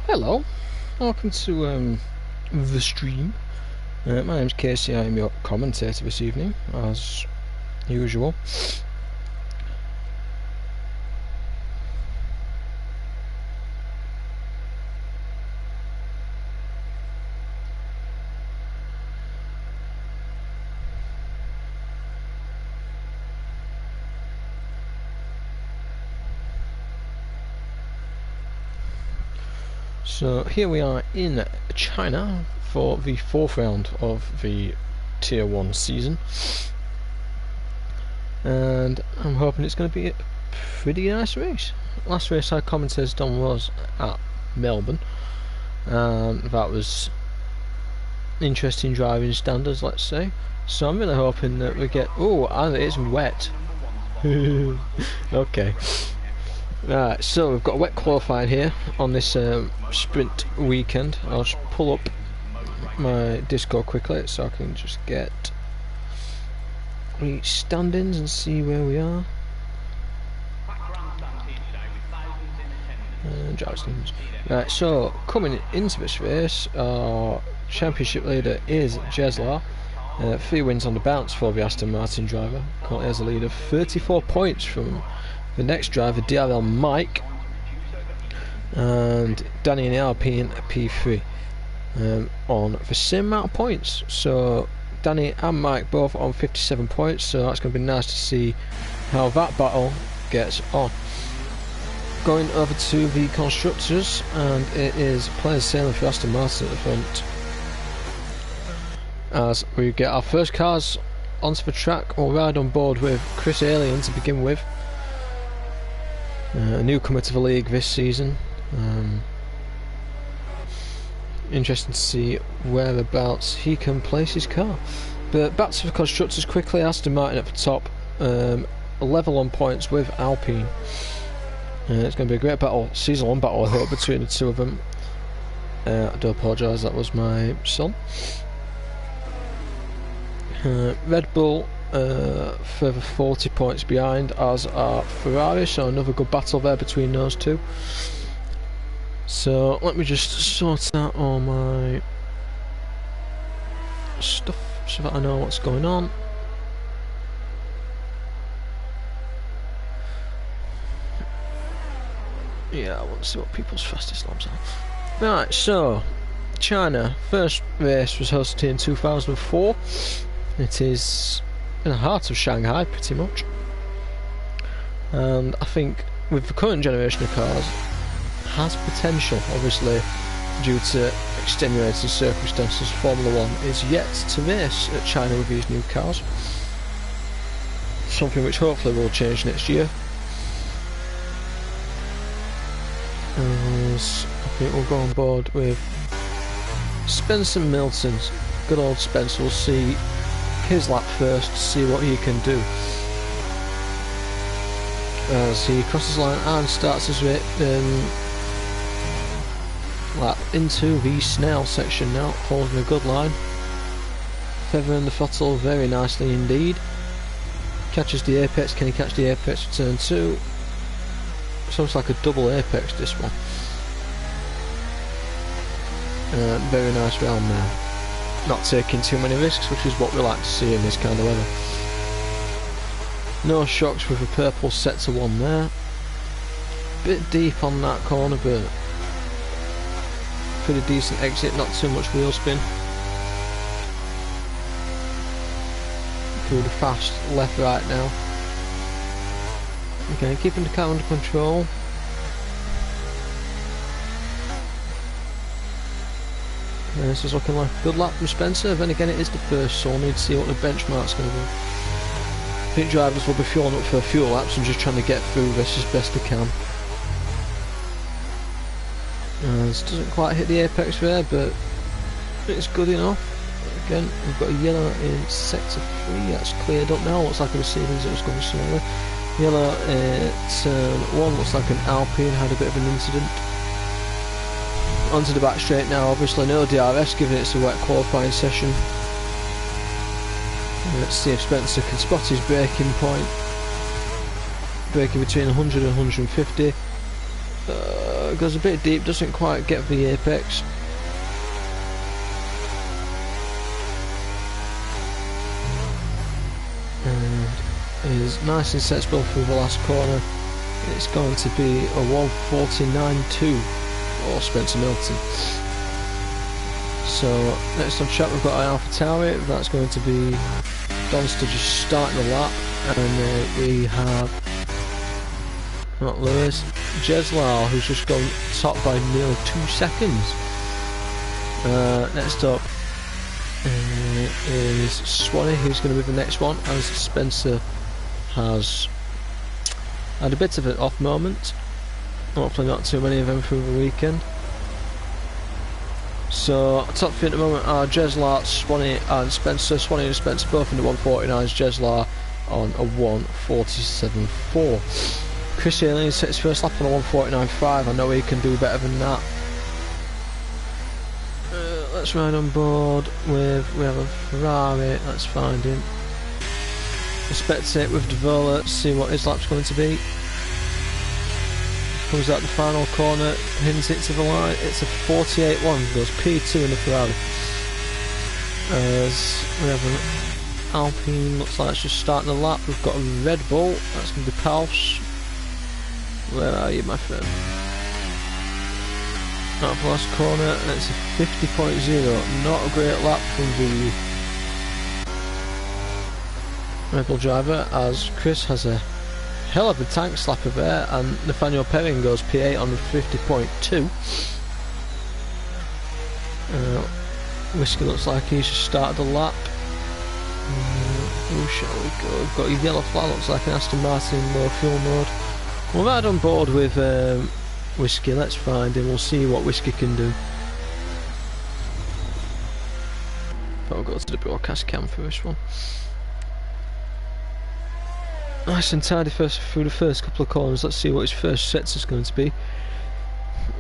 Hello, welcome to the stream. My name's Casey. I am your commentator this evening, as usual. So here we are in China for the 4th round of the Tier 1 season, and I'm hoping it's going to be a pretty nice race. Last race I commentated on was at Melbourne, and that was interesting driving standards, let's say. So I'm really hoping that we get... oh, and it's wet. Okay. Right, so we've got a wet qualifying here on this sprint weekend. I'll just pull up my Discord quickly so I can just get the standings and see where we are. Right, so coming into this race, our championship leader is Jeslar. 3 wins on the bounce for the Aston Martin driver. Currently has a lead of 34 points from the next driver, DRL Mike, and Danny in the Alpine P3 on the same amount of points. So Danny and Mike both on 57 points, so that's going to be nice to see how that battle gets on. Going over to the constructors, and it is players sailing for Aston Martin at the front as we get our first cars onto the track. We'll ride on board with Chris Alien to begin with. A newcomer to the league this season. Interesting to see whereabouts he can place his car. But back to the constructors quickly. Aston Martin at the top, level on points with Alpine. It's going to be a great battle, season 1 battle I hope, between the two of them. I do apologise, that was my son. Red Bull further 40 points behind, as are Ferrari, so another good battle there between those two. So let me just sort out all my stuff so that I know what's going on. Yeah, I want to see what people's fastest laps are. Right, so China, first race was hosted in 2004. It is in the heart of Shanghai, pretty much. And I think with the current generation of cars, has potential, obviously, due to extenuating circumstances. Formula 1 is yet to race at China with these new cars. Something which hopefully will change next year. As I think we'll go on board with Spencer Milton. Good old Spencer. We'll see his lap first to see what he can do as he crosses the line and starts his lap into the snail section now, holding a good line, feathering the throttle very nicely indeed. Catches the apex. Can he catch the apex for turn 2? It's almost like a double apex, this one. Very nice round there. Not taking too many risks, which is what we like to see in this kind of weather. No shocks with a purple set to 1 there. Bit deep on that corner, but pretty decent exit, not too much wheel spin. Through the fast left right now. Okay, keeping the car under control. This is looking like a good lap from Spencer. Then again, it is the first, so we'll need to see what the benchmark's going to be. I think drivers will be fueling up for fuel laps and just trying to get through this as best they can. This doesn't quite hit the apex there, but it's good enough. Again, we've got a yellow in sector 3. That's cleared up now. Looks like a Mercedes that was going slowly. Yellow turn 1 looks like an Alpine had a bit of an incident. Onto the back straight now, obviously no DRS given it's a wet qualifying session. Let's see if Spencer can spot his braking point. Braking between 100 and 150. it goes a bit deep, doesn't quite get the apex. And is nice and sensible through the last corner. It's going to be a 149.2 for Spencer Milton. So next on track we've got AlphaTauri. That's going to be Donster just starting the lap, and we have not Lewis, Jeslar, who's just gone top by nearly 2 seconds. Next up is Swanee, who's going to be the next one, as Spencer has had a bit of an off moment. Hopefully not too many of them through the weekend. So top three at the moment are Jeslar, Swanee and Spencer. Swanee and Spencer both in the 149s, Jeslar on a 147.4. Chris Alien sets his first lap on a 149.5. I know he can do better than that. Let's ride on board with, we have a Ferrari, let's find him. We'll spectate with Devola, see what his lap's going to be. Comes out the final corner, hits it to the line, it's a 48.1, goes P2 in the Ferrari. As we have an Alpine, looks like it's just starting the lap. We've got a Red Bull, that's going to be Pals. Where are you, my friend? Out of the last corner, and it's a 50.0. Not a great lap from the Red Bull driver, as Chris has a hell of a tank slapper there, and Nathaniel Perrin goes P8 on the 50.2. Whiskey looks like he's just started the lap. Who shall we go? We've got a yellow flag, looks like an Aston Martin low fuel mode. We'll ride on board with Whiskey, let's find him, we'll see what Whiskey can do. But we'll go to the broadcast cam for this one. Nice and tidy first through the first couple of corners. Let's see what his first sets is going to be.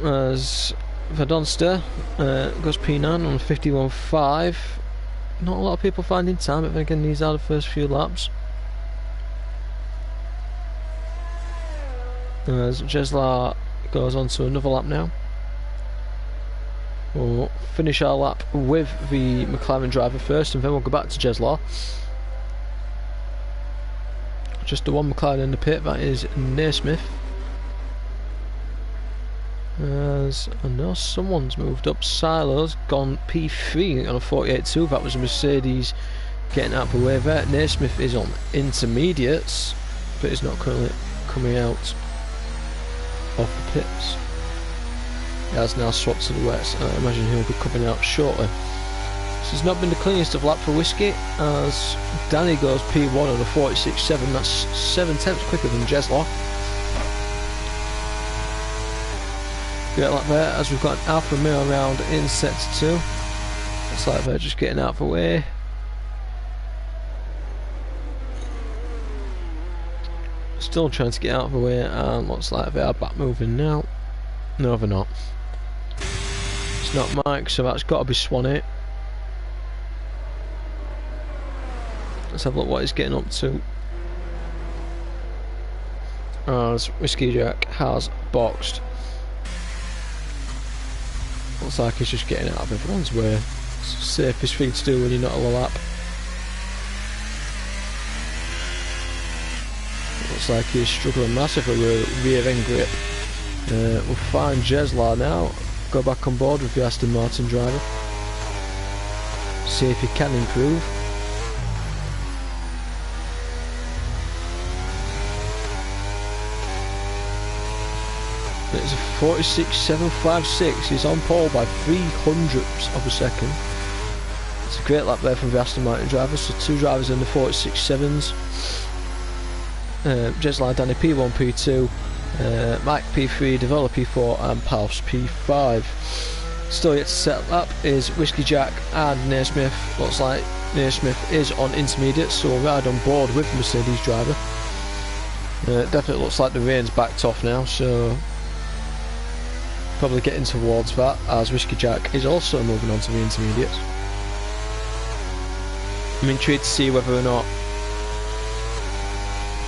As Verdonster goes P9 on 51.5. Not a lot of people finding time, but then again these are the first few laps. As Jeslar goes on to another lap now. We'll finish our lap with the McLaren driver first, and then we'll go back to Jeslar. Just the one McLaren in the pit, that is Naismith. As I know someone's moved up, Silo's gone P3 on a 48.2, that was a Mercedes getting out of the way there. Naismith is on intermediates, but is not currently coming out of the pits. He has now swapped to the wets, and I imagine he'll be coming out shortly. This has not been the cleanest of lap for Whiskey, as Danny goes P1 on a 46.7, that's 7 tenths quicker than Jeslar. Great lap there, as we've got an Alfa Romeo around in sector 2. Looks like they're just getting out of the way. Still trying to get out of the way, and looks like they are back moving now. No, they're not. It's not Mike, so that's got to be Swanee. Let's have a look what he's getting up to. As Whiskey Jack has boxed. Looks like he's just getting out of everyone's way. It's the safest thing to do when you're not on the lap. Looks like he's struggling massively with rear end grip. We'll find Jeslar now. Go back on board with the Aston Martin driver. See if he can improve. It's a 46.756. He's on pole by 300ths of a second. It's a great lap there from the Aston Martin driver. So two drivers in the 46.7s. Jeslar Danny P1, P2, Mike P3, Devola P4 and Palfs P5. Still yet to set up is Whiskey Jack and Naismith. Looks like Naismith is on intermediate, so we'll ride on board with the Mercedes driver. Definitely looks like the rain's backed off now, so probably getting towards that, as Whiskey Jack is also moving on to the intermediates. I'm intrigued to see whether or not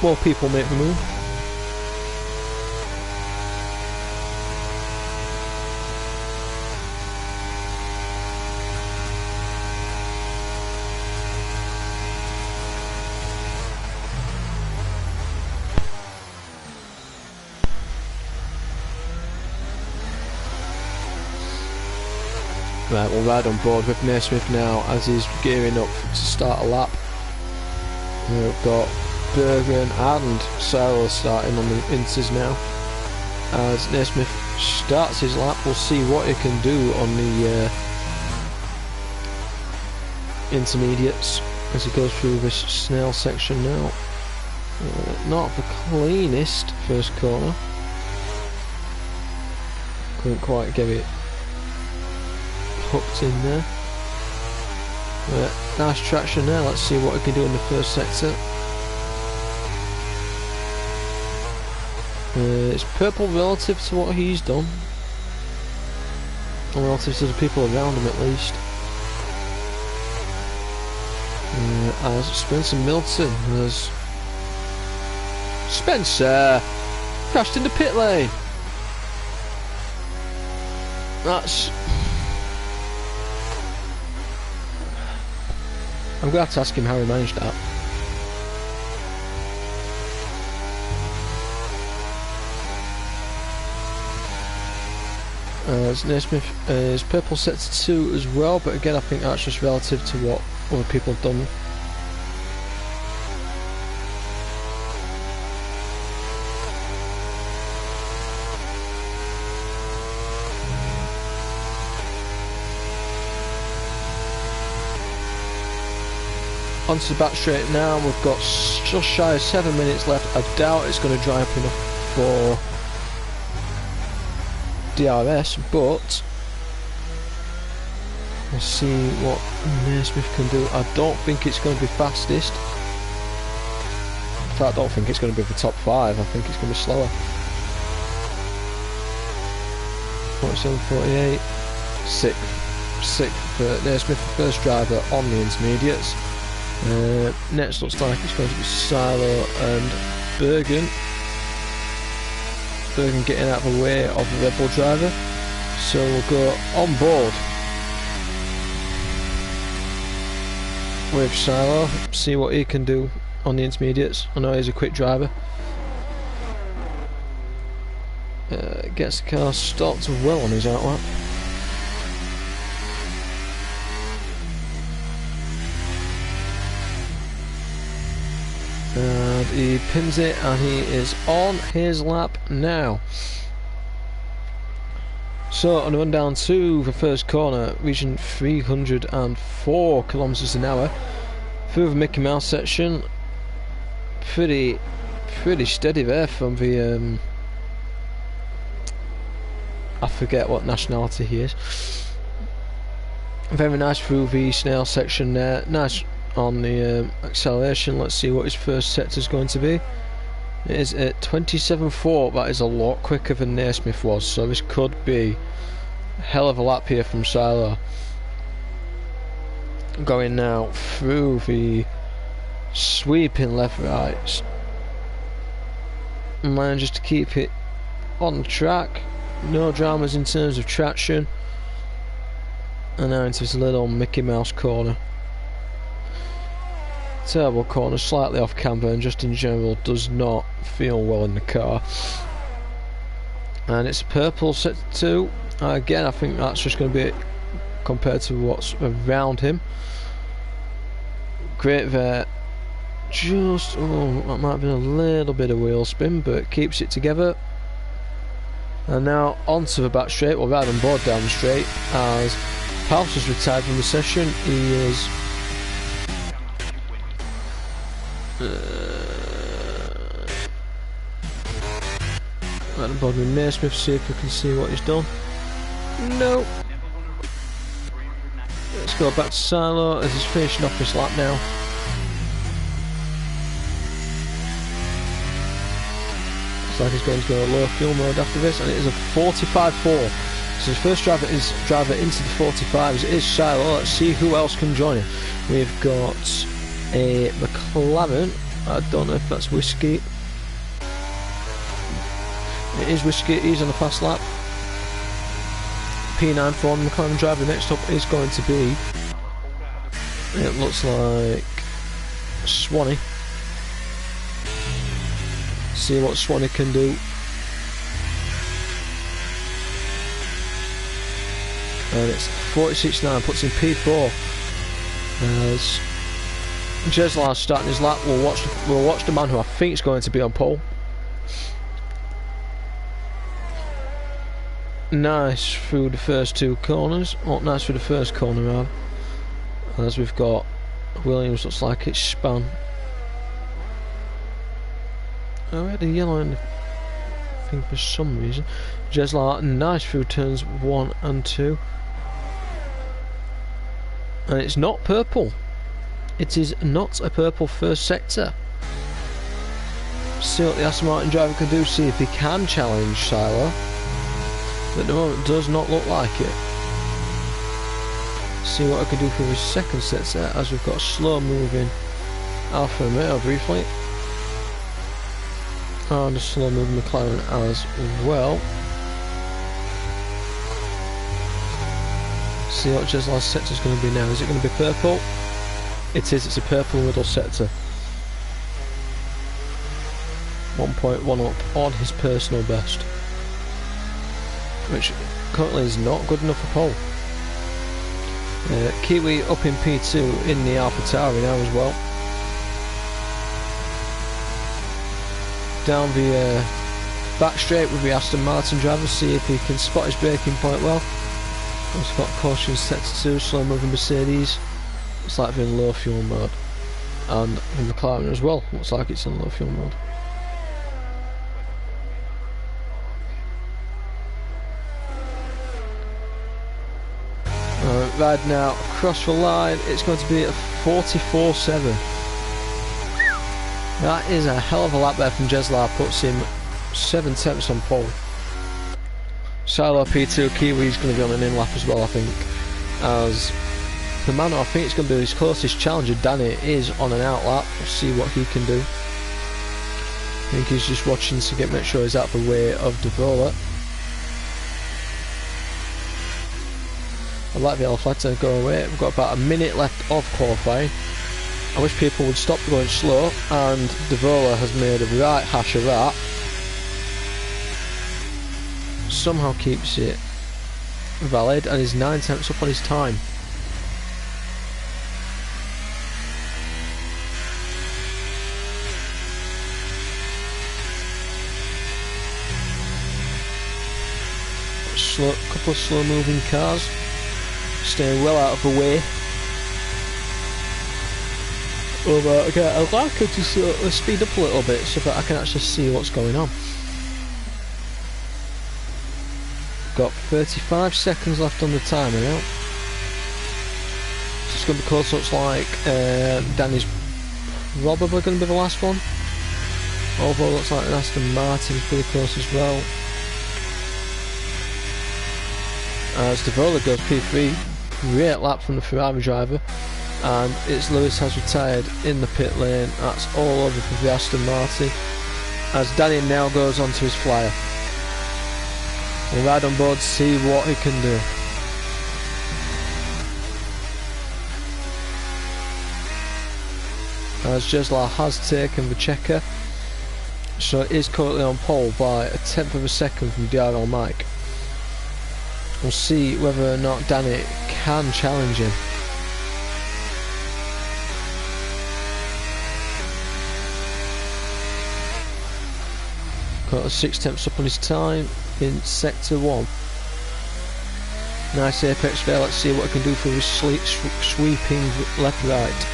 more people make the move. Right, we'll ride on board with Naismith now as he's gearing up to start a lap. We've got Bergen and Sarah starting on the inters now. As Naismith starts his lap, we'll see what he can do on the intermediates as he goes through this snail section now. Not the cleanest first corner. Couldn't quite get it hooked in there. Nice traction there. Let's see what he can do in the first sector. It's purple relative to what he's done, or relative to the people around him at least. As Spencer Milton has Spencer crashed in the pit lane. That's... I'm going to have to ask him how he managed that. Naismith is purple sector 2 as well, but again I think that's just relative to what other people have done. Onto the back straight now. We've got just shy of 7 minutes left. I doubt it's going to dry up enough for DRS, but we'll see what Naismith can do. I don't think it's going to be fastest. In fact, I don't think it's going to be the top 5. I think it's going to be slower. 47, 48, 6th for Naismith, the first driver on the intermediates. Next looks like it's going to be Silo and Bergen. Bergen getting out of the way of the Red Bull driver. So we'll go on board with Silo, see what he can do on the intermediates. I know he's a quick driver. Gets the car stopped well on his outlap. And he pins it, and he is on his lap now. So on the run down to the first corner, reaching 304 kilometers an hour through the Mickey Mouse section. Pretty steady there from the I forget what nationality he is. Very nice through the snail section there. Nice on the acceleration. Let's see what his first sector is going to be. It is at 27.4. That is a lot quicker than Naismith was, so this could be a hell of a lap here from Silo. Going now through the sweeping left rights, manages to keep it on the track. No dramas in terms of traction. And now into this little Mickey Mouse corner. Terrible corner, slightly off camber, and just in general does not feel well in the car. And it's purple sector 2. Again, I think that's just going to be it compared to what's around him. Great there. Just, oh, that might have been a little bit of wheel spin, but keeps it together. And now onto the back straight. We'll ride on board down the straight as House has retired from the session. He is right on board with Naismith, see if we can see what he's done. No. Let's go back to Silo as he's finishing off this lap now. Looks like he's going to go low fuel mode after this, and it is a 45.4. So his first driver into the 45s is Silo. Let's see who else can join him. We've got a McLaren. I don't know if that's Whiskey. It is Whiskey. He's on the fast lap. P9 for the McLaren driver. Next up is going to be, it looks like Swanee. See what Swanee can do. and it's 46.9, puts in P4. As Jeslar's starting his lap, we'll watch the man who I think is going to be on pole. Nice through the first two corners. Oh, nice through the first corner, rather. As we've got Williams, looks like it's spun. Oh, we had a yellow in the thing for some reason. Jeslar, nice through turns 1 and 2. And it's not purple. It is not a purple first sector. See what the Aston Martin driver can do, see if he can challenge Silo. But at the moment, does not look like it. See what I can do for his second sector, as we've got a slow moving Alfa Romeo briefly. And a slow moving McLaren as well. See what Jeslar's sector is going to be now. Is it going to be purple? It is. It's a purple middle sector. 1.1 up on his personal best, which currently is not good enough for pole. Kiwi up in P2 in the AlphaTauri now as well. Down the back straight with the Aston Martin driver, see if he can spot his braking point well. He's got caution sector 2, slow moving Mercedes. Looks like they're in low fuel mode. And the McLaren as well, looks like it's in low fuel mode. Right now, across the line, it's going to be a 44.7. That is a hell of a lap there from Jeslar, puts him 7 tenths on pole. Silo P2, Kiwi's going to be on an in lap as well, I think. As the man who I think it's going to be his closest challenger, Danny, is on an out lap. We'll see what he can do. I think he's just watching to make sure he's out the way of Devola. I'd like the yellow flag to go away. We've got about a minute left of qualifying. I wish people would stop going slow, and Devola has made a right hash of that. Somehow keeps it valid and is 9 tenths up on his time. Couple of slow moving cars, staying well out of the way. Okay, I'd like her to speed up a little bit so that I can actually see what's going on. Got 35 seconds left on the timer now. It's going to be close. Looks like Danny's probably going to be the last one. Although looks like Aston Martin's pretty close as well. As Devola goes P3, great lap from the Ferrari driver, and it's Lewis has retired in the pit lane. That's all over for the Aston Martin, as Danny now goes onto his flyer. We'll ride on board to see what he can do. As Jeslar has taken the checker, so it is currently on pole by a tenth of a second from DRL Mike. We'll see whether or not Danny can challenge him. Got a 6 tenths up on his time in sector 1. Nice apex fair. Let's see what I can do for his sweeping left-right.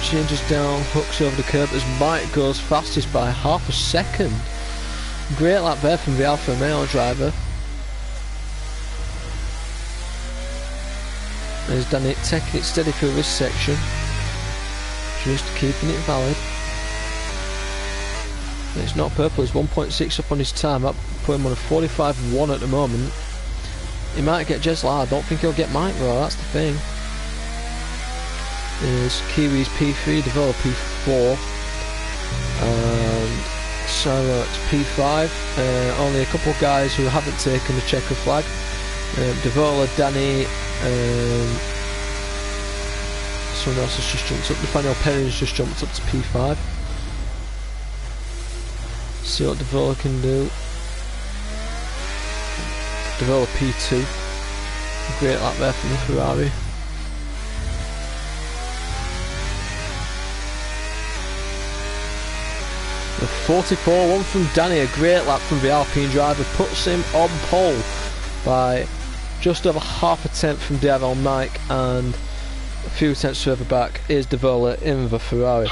Changes down, hooks over the curb as Mike goes fastest by half a second. Great lap there from the Alfa Romeo driver. There's Danny taking it steady through this section, just keeping it valid. And it's not purple, it's 1.6 up on his time, up put him on a 45.1 at the moment. He might get Jeslar, I don't think he'll get Mike though, that's the thing. There's Kiwi's P3, Devola P4, and so it's P5. Only a couple of guys who haven't taken the checker flag. Devola, Danny, someone else has just jumped up. Nathaniel Perry's just jumped up to P5. See what Devola can do. Devola P2. Great lap there from the Ferrari. The 44, one from Danny, a great lap from the Alpine driver, puts him on pole by just over half a tenth from DRL Mike, and a few tenths further back is Devola in the Ferrari.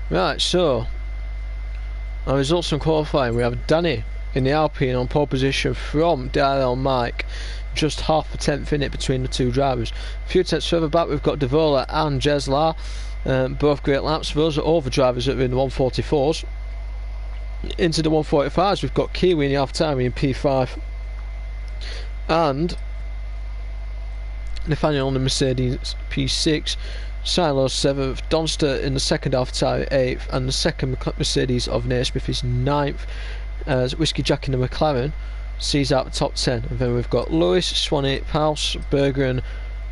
Right, so our results from qualifying, we have Danny in the Alpine on pole position from DRL Mike, just half a tenth in it between the two drivers. A few tenths further back we've got Devola and Jeslar, both great laps. Those are all the drivers that are in the 144s. Into the 145s we've got Kiwi in the AlphaTauri in P5 and Nathaniel on the Mercedes P6, Silo 7th, Donster in the second AlphaTauri 8th, and the second Mercedes of Naismith is 9th, as Whiskey Jack in the McLaren sees out the top 10. And then we've got Lewis, Swanee, Paus, Bergeron,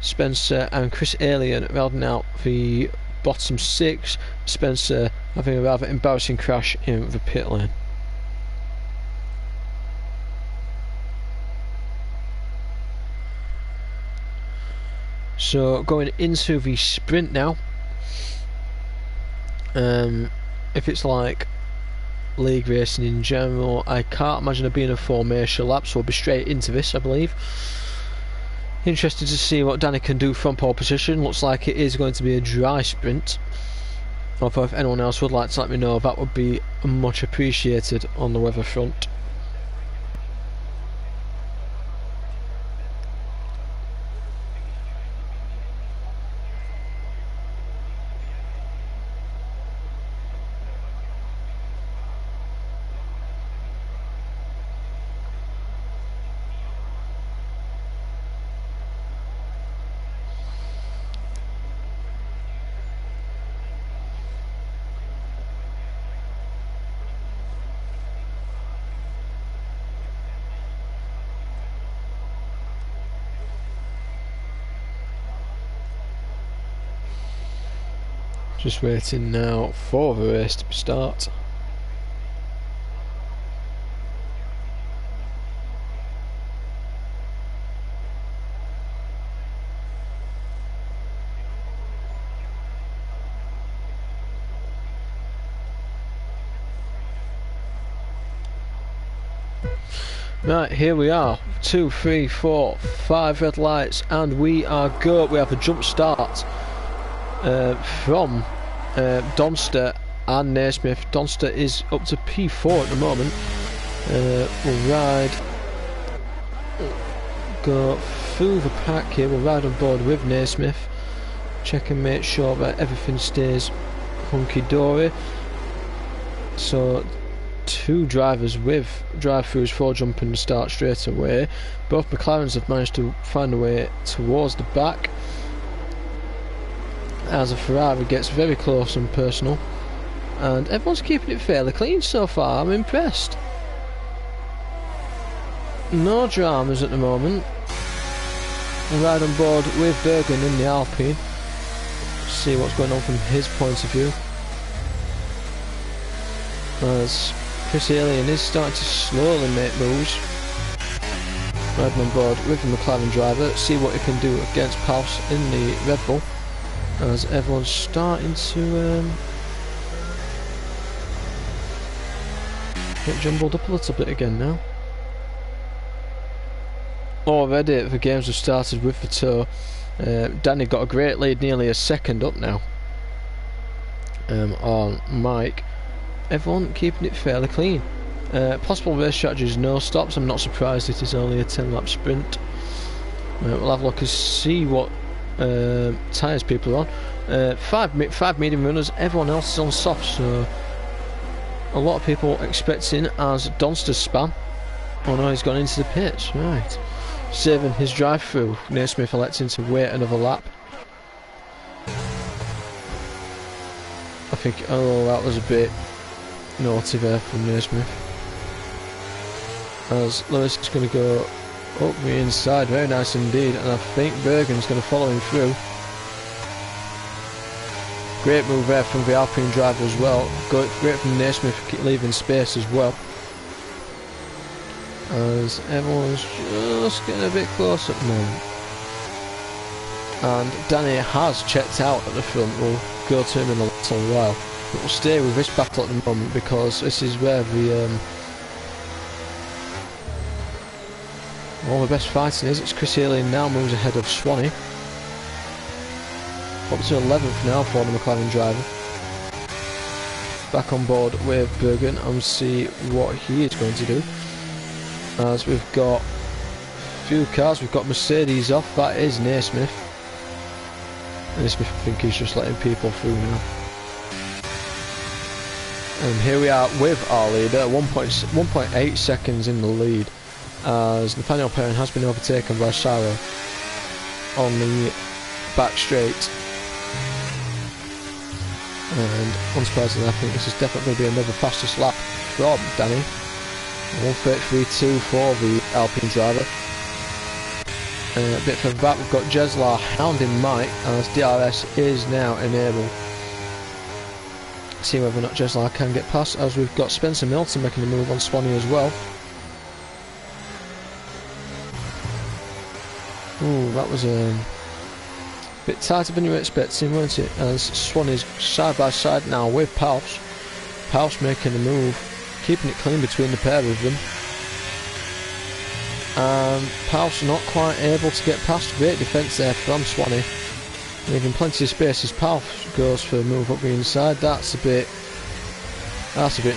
Spencer and Chris Alien rounding out the bottom 6, Spencer having a rather embarrassing crash in the pit lane. So going into the sprint now, if it's like league racing in general, I can't imagine there being a formation lap, so we'll be straight into this, I believe. Interested to see what Danny can do from pole position. Looks like it is going to be a dry sprint, although if anyone else would like to let me know, that would be much appreciated on the weather front. Just waiting now for the race to start. Right, here we are. 2, 3, 4, 5 red lights, and we are go. We have a jump start from Donster and Naismith. Donster is up to P4 at the moment. We'll ride, go through the pack here. We'll ride on board with Naismith, check and make sure that everything stays hunky-dory. So 2 drivers with drive-throughs for jumping the start straight away. Both McLarens have managed to find a way towards the back, as a Ferrari gets very close and personal, and everyone's keeping it fairly clean so far. I'm impressed. No dramas at the moment. We'll ride on board with Bergen in the Alpine, see what's going on from his point of view, as Chris Alien is starting to slowly make moves. Riding on board with the McLaren driver, see what he can do against Paus in the Red Bull, as everyone's starting to get jumbled up a little bit again now. Already the games have started with the tow. Danny got a great lead, nearly a second up now on Mike. Everyone keeping it fairly clean. Possible race strategies, no stops. I'm not surprised it is only a 10 lap sprint. We'll have a look and see what tyres people are on. Five medium runners, everyone else is on soft, so a lot of people expecting as Donster's span. Oh no, he's gone into the pits, right. Saving his drive through. Naismith electing to wait another lap. I think, oh, that was a bit naughty there from Naismith, as Lewis is going to go up the inside, very nice indeed, and I think Bergen's going to follow him through. Great move there from the Alpine driver as well. Great from Naismith leaving space as well. As everyone's just getting a bit close at the moment. And Danny has checked out at the front. We'll go to him in a little while. But we'll stay with this battle at the moment because this is where all the best fighting is. It's Chris Alien now moves ahead of Swanee. Up to 11th now for the McLaren driver. Back on board with Bergen and see what he is going to do. As we've got a few cars, we've got Mercedes off, that is Naismith. Naismith, I think he's just letting people through now. And here we are with our leader, 1.8 seconds in the lead. As Nathaniel Perrin has been overtaken by Saro on the back straight. And unsurprisingly, I think this is definitely going to be another fastest lap from Danny. 1:33.2 for the Alpine driver. A bit further back, we've got Jeslar hounding Mike as DRS is now enabled. See whether or not Jeslar can get past, as we've got Spencer Milton making a move on Swanee as well. Ooh, that was a bit tighter than you were expecting, weren't it? As Swanee's side by side now with Paus. Paus making a move, keeping it clean between the pair of them. Paus not quite able to get past. Great defence there from Swanee, leaving plenty of space as Paus goes for a move up the inside. That's a bit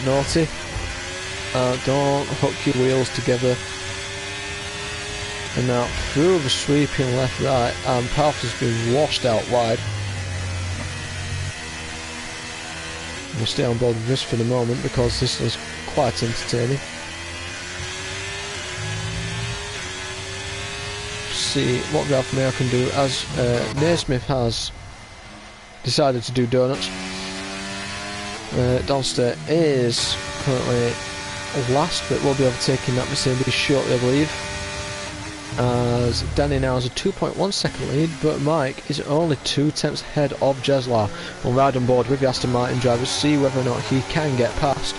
naughty. Don't hook your wheels together. And now through the sweeping left right, and Paus has been washed out wide. We'll stay on board with this for the moment because this is quite entertaining. See what the Alfa Romeo can do, as Naismith has decided to do donuts. Donster is currently last, but will be overtaking that Mercedes shortly, I believe. As Danny now has a 2.1 second lead, but Mike is only 2 tenths ahead of Jeslar. We'll ride on board with the Aston Martin drivers, see whether or not he can get past.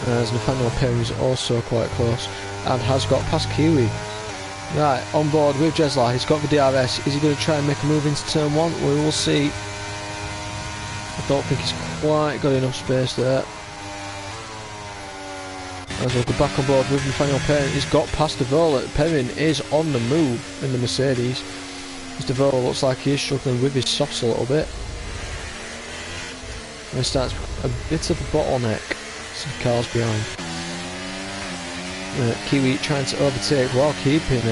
As Nathaniel Perrin is also quite close and has got past Kiwi. Right, on board with Jeslar, he's got the DRS. Is he going to try and make a move into turn 1? We will see. I don't think he's quite got enough space there. As we'll go back on board with Nathaniel Perrin, he's got past Devola. Perrin is on the move in the Mercedes. As Devola looks like he is struggling with his softs a little bit. And it starts a bit of a bottleneck. Some cars behind. Kiwi trying to overtake while keeping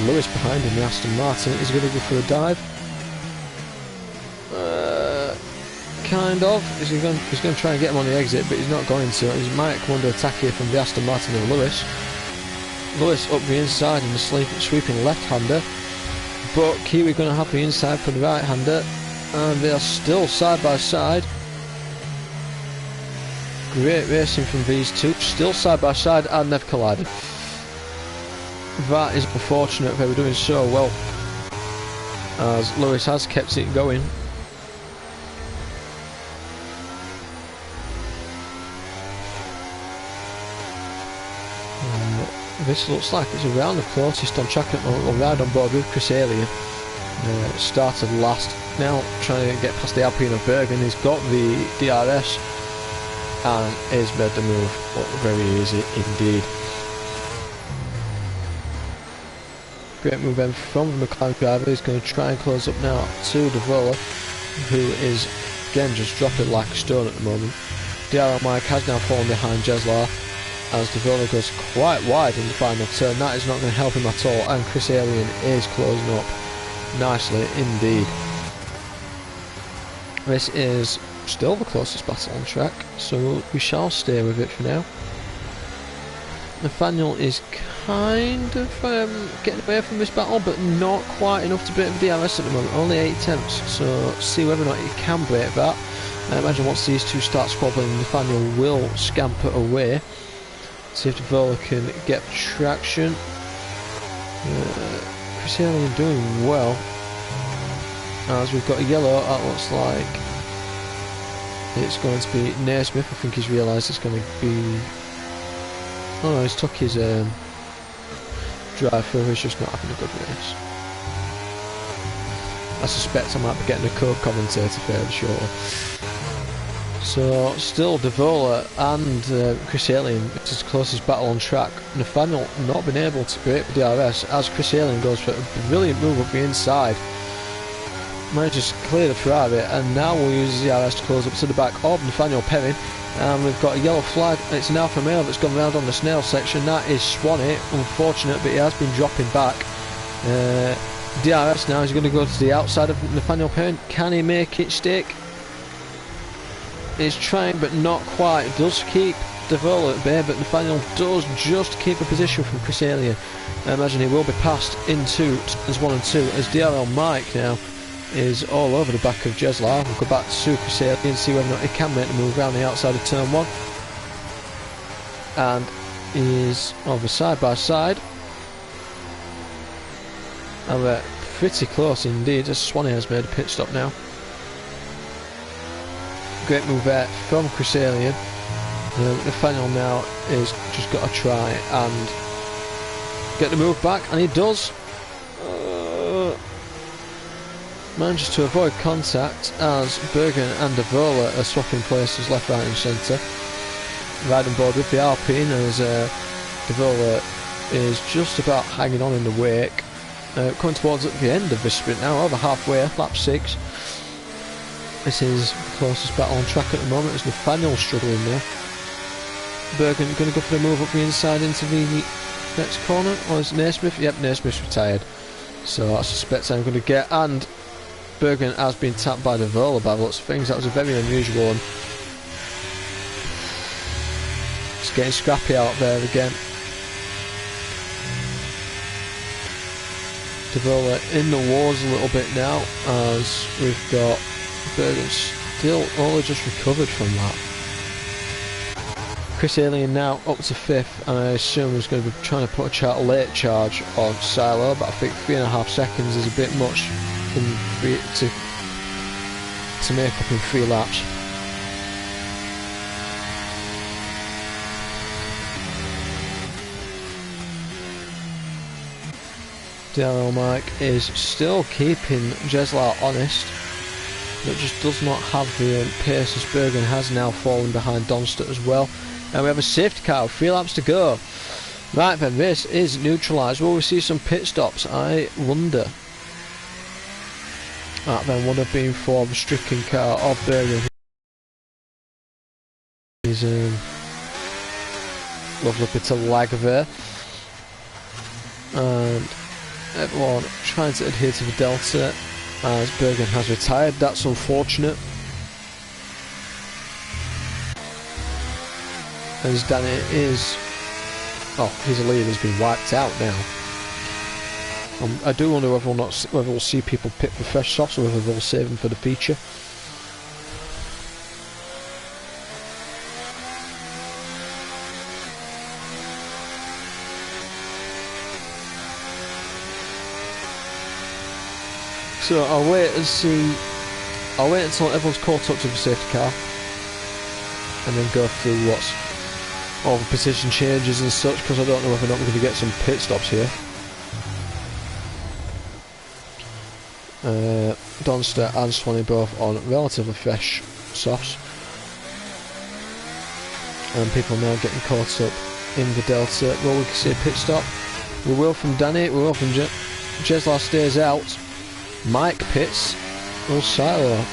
Lewis behind him, the Aston Martin. Is he going to go for a dive? Kind of. He's going to try and get him on the exit, but he's not going to. He might come under attack here from the Aston Martin and Lewis. Lewis up the inside in the sweeping left-hander, but Kiwi going to have the inside for the right-hander, and they are still side by side. Great racing from these two, still side by side, and they've collided. That is unfortunate. They were doing so well, as Lewis has kept it going. This looks like it's around the closest on track at the moment. We'll ride on board with Chris Alien. Started last, now trying to get past the Alpine of Bergen. He's got the DRS and is made the move. Very easy indeed. Great move then from the McLaren driver. He's going to try and close up now to Devola, who is again just dropping like a stone at the moment. DRL Mike has now fallen behind Jeslar, as Devola goes quite wide in the final turn. That is not going to help him at all, and Chris Alien is closing up nicely indeed. This is still the closest battle on track, so we shall stay with it for now. Nathaniel is kind of getting away from this battle, but not quite enough to break the DRS at the moment. Only 8 attempts, so see whether or not he can break that. I imagine once these two start squabbling, Nathaniel will scamper away. See if Devola can get traction. Chris Alien doing well. as we've got a yellow. That looks like it's going to be Naismith. I think he's realised it's going to be... Oh no, he's took his drive through. He's just not having a good race. I suspect I might be getting a co-commentator fairly shortly. So, still Devola and Chris Alien, it's his closest battle on track. Nathaniel not been able to break the DRS as Chris Alien goes for a brilliant move up the inside. Manages to clear the Ferrari, and now we'll use the DRS to close up to the back of Nathaniel Perrin. And we've got a yellow flag, and it's an Alfa Romeo that's gone round on the snail section. That is Swanee, unfortunate, but he has been dropping back. DRS now is going to go to the outside of Nathaniel Perrin. Can he make it stick? He's trying, but not quite. Does keep Devola at bay, but Nathaniel does just keep a position from Chris Alien. I imagine he will be passed into turns 1 and 2 as DRL Mike now is all over the back of Jeslar. We'll go back to Chris Alien and see whether or not he can make the move around the outside of turn 1. And is over side by side. And we're pretty close indeed as Swanee has made a pit stop now. Great move there from Chris Alien. Nathaniel now is just got to try and get the move back, and he does. Manages to avoid contact as Bergen and Devola are swapping places left, right and centre. Riding board with the Alpine as Devola is just about hanging on in the wake. Coming towards the end of this sprint now, over halfway, lap 6. This is the closest battle on track at the moment as Nathaniel struggling there. Bergen going to go for the move up the inside into the next corner, or is it Naismith? Yep, Naismith's retired. So I suspect I'm going to get, and Bergen has been tapped by the Devola by lots of things. That was a very unusual one. It's getting scrappy out there again. Devola in the wars a little bit now as we've got Bergen still only just recovered from that. Chris Alien now up to 5th, and I assume he's going to be trying to put a late charge on Silo, but I think 3.5 seconds is a bit much to make up in 3 laps. DRL Mike is still keeping Jeslar honest, but just does not have the pace as Bergen has now fallen behind Donster as well. And we have a safety car, 3 laps to go. Right then, this is neutralised. Will we see some pit stops? I wonder. That then would have been for the stricken car of Bergen. He's lovely bit of lag there. And everyone trying to adhere to the delta as Bergen has retired. That's unfortunate. As Danny is... Oh, his lead has been wiped out now. I do wonder whether we'll see people pit for fresh softs or whether they'll save them for the feature. So I'll wait and see. I'll wait until everyone's caught up to the safety car, and then go through what's all the position changes and such, because I don't know whether or not we're going to get some pit stops here. Donster and Swanee both on relatively fresh softs, and people now getting caught up in the delta. Well, we can see a pit stop. We will from Danny. We will from Jeslar stays out. Mike pits. Oh, Silo.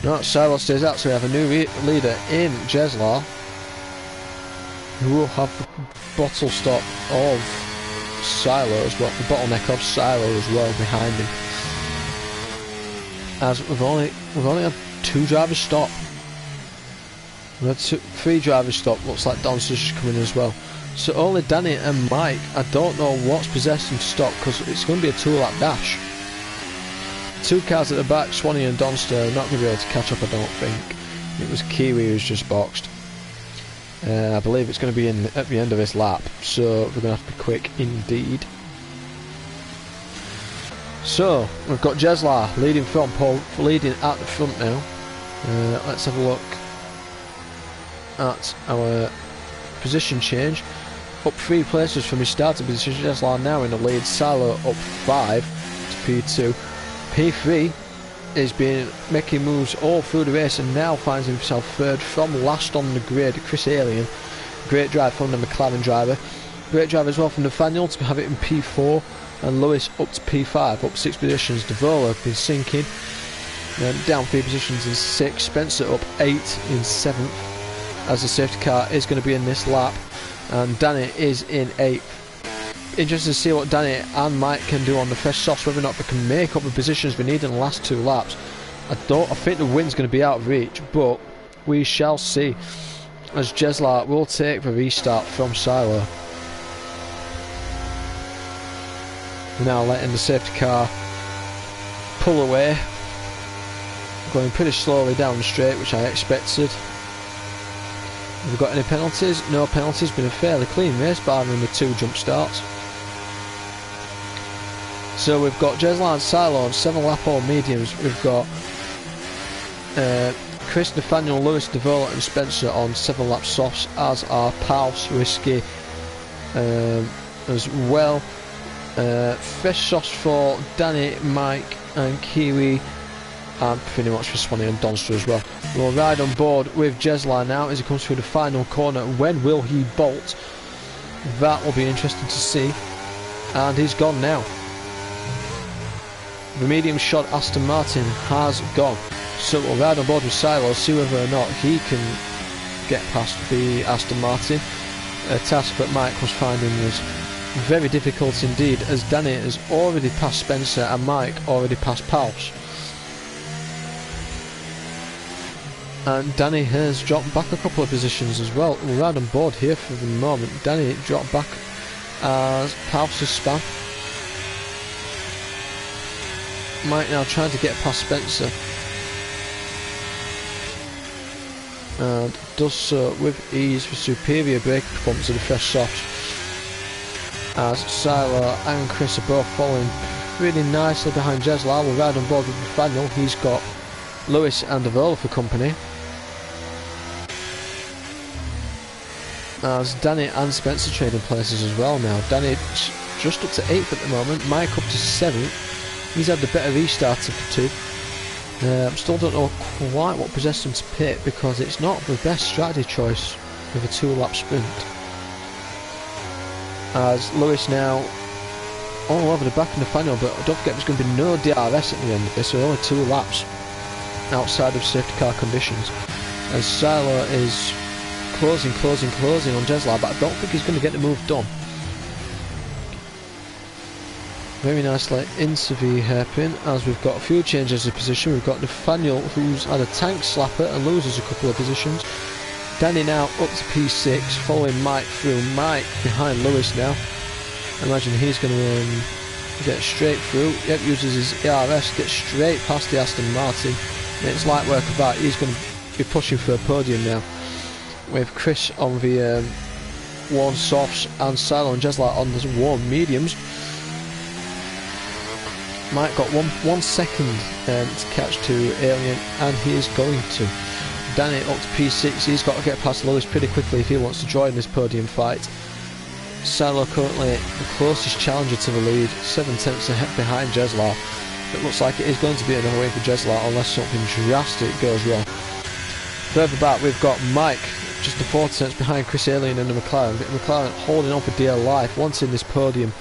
No, Silo stays out, so we have a new leader in Jeslar, who will have the bottle stop of Silo as well, the bottleneck of Silo as well behind him. As we've only had 2 drivers stop. We had 3 drivers stop. Looks like Donster's just coming in as well. So only Danny and Mike. I don't know what's possessed them to stop, because it's going to be a 2-lap dash. 2 cars at the back, Swanee and Donster are not going to be able to catch up, I don't think. It was Kiwi who's just boxed. I believe it's going to be at the end of this lap, so we're going to have to be quick indeed. So we've got Jeslar leading from pole, leading at the front now. Let's have a look at our position change. Up 3 places from his starting position. Jeslar now in the lead. Silo up 5 to P2. P3 is been making moves all through the race and now finds himself third from last on the grid. Chris Alien, great drive from the McLaren driver. Great drive as well from Nathaniel to have it in P4, and Lewis up to P5, up 6 positions. Devola been sinking, down 3 positions in 6. Spencer up 8 in 7th, as the safety car is going to be in this lap, and Danny is in 8th. Interesting to see what Danny and Mike can do on the fresh softs, whether or not they can make up the positions we need in the last 2 laps. I think the win's going to be out of reach, but we shall see, as Jeslar will take the restart from Silo. Now letting the safety car pull away, going pretty slowly down the straight, which I expected. Have we got any penalties? No penalties. Been a fairly clean race, barring the 2 jump starts. So we've got Jeslar and Silo on 7 lap all mediums. We've got Chris, Nathaniel, Lewis, Devola and Spencer on 7 lap softs, as are Pals, Risky as well. Fresh softs for Danny, Mike and Kiwi, and pretty much for Swanee and Donster as well. We'll ride on board with Jeslar now as he comes through the final corner. When will he bolt? That will be interesting to see. And he's gone now. The medium shot Aston Martin has gone. So we'll ride on board with Silo, see whether or not he can get past the Aston Martin. A task that Mike was finding was very difficult indeed, as Danny has already passed Spencer and Mike already passed Pals. And Danny has dropped back a couple of positions as well. We're right on board here for the moment. Danny dropped back as Pals has spun. Mike now trying to get past Spencer, and does so with ease for superior braking performance of the fresh softs, as Silo and Chris are both following pretty nicely behind Jeslar. We'll ride on board with Nathaniel. He's got Lewis and Devola for company, as Danny and Spencer trading places as well now. Danny just up to 8th at the moment, Mike up to 7th. He's had the better restart of the 2. Still don't know quite what possessed him to pit, because it's not the best strategy choice with a 2-lap sprint. As Lewis now all over the back of Nathaniel, but don't forget there's going to be no DRS at the end of this, so only 2 laps outside of safety car conditions. As Silo is closing on Jeslar, but I don't think he's going to get the move done. Very nicely into the hairpin, as we've got a few changes of position. We've got Nathaniel, who's had a tank slapper and loses a couple of positions. Danny now up to P6, following Mike through. Mike behind Lewis now. I imagine he's going to get straight through. Yep, uses his ERS, gets straight past the Aston Martin. It's light work of that. He's going to be pushing for a podium now, with Chris on the warm softs and Silo and Jeslar on the warm mediums. Mike got one second to catch to Alien, and he is going to. Danny up to P6, he's got to get past Lewis pretty quickly if he wants to join this podium fight. Silo currently the closest challenger to the lead, 7 tenths ahead behind Jeslar. It looks like it is going to be another way for Jeslar unless something drastic goes wrong. Further back we've got Mike, just the 4 tenths behind Chris Alien and the McLaren. McLaren holding on for dear life, wanting this podium,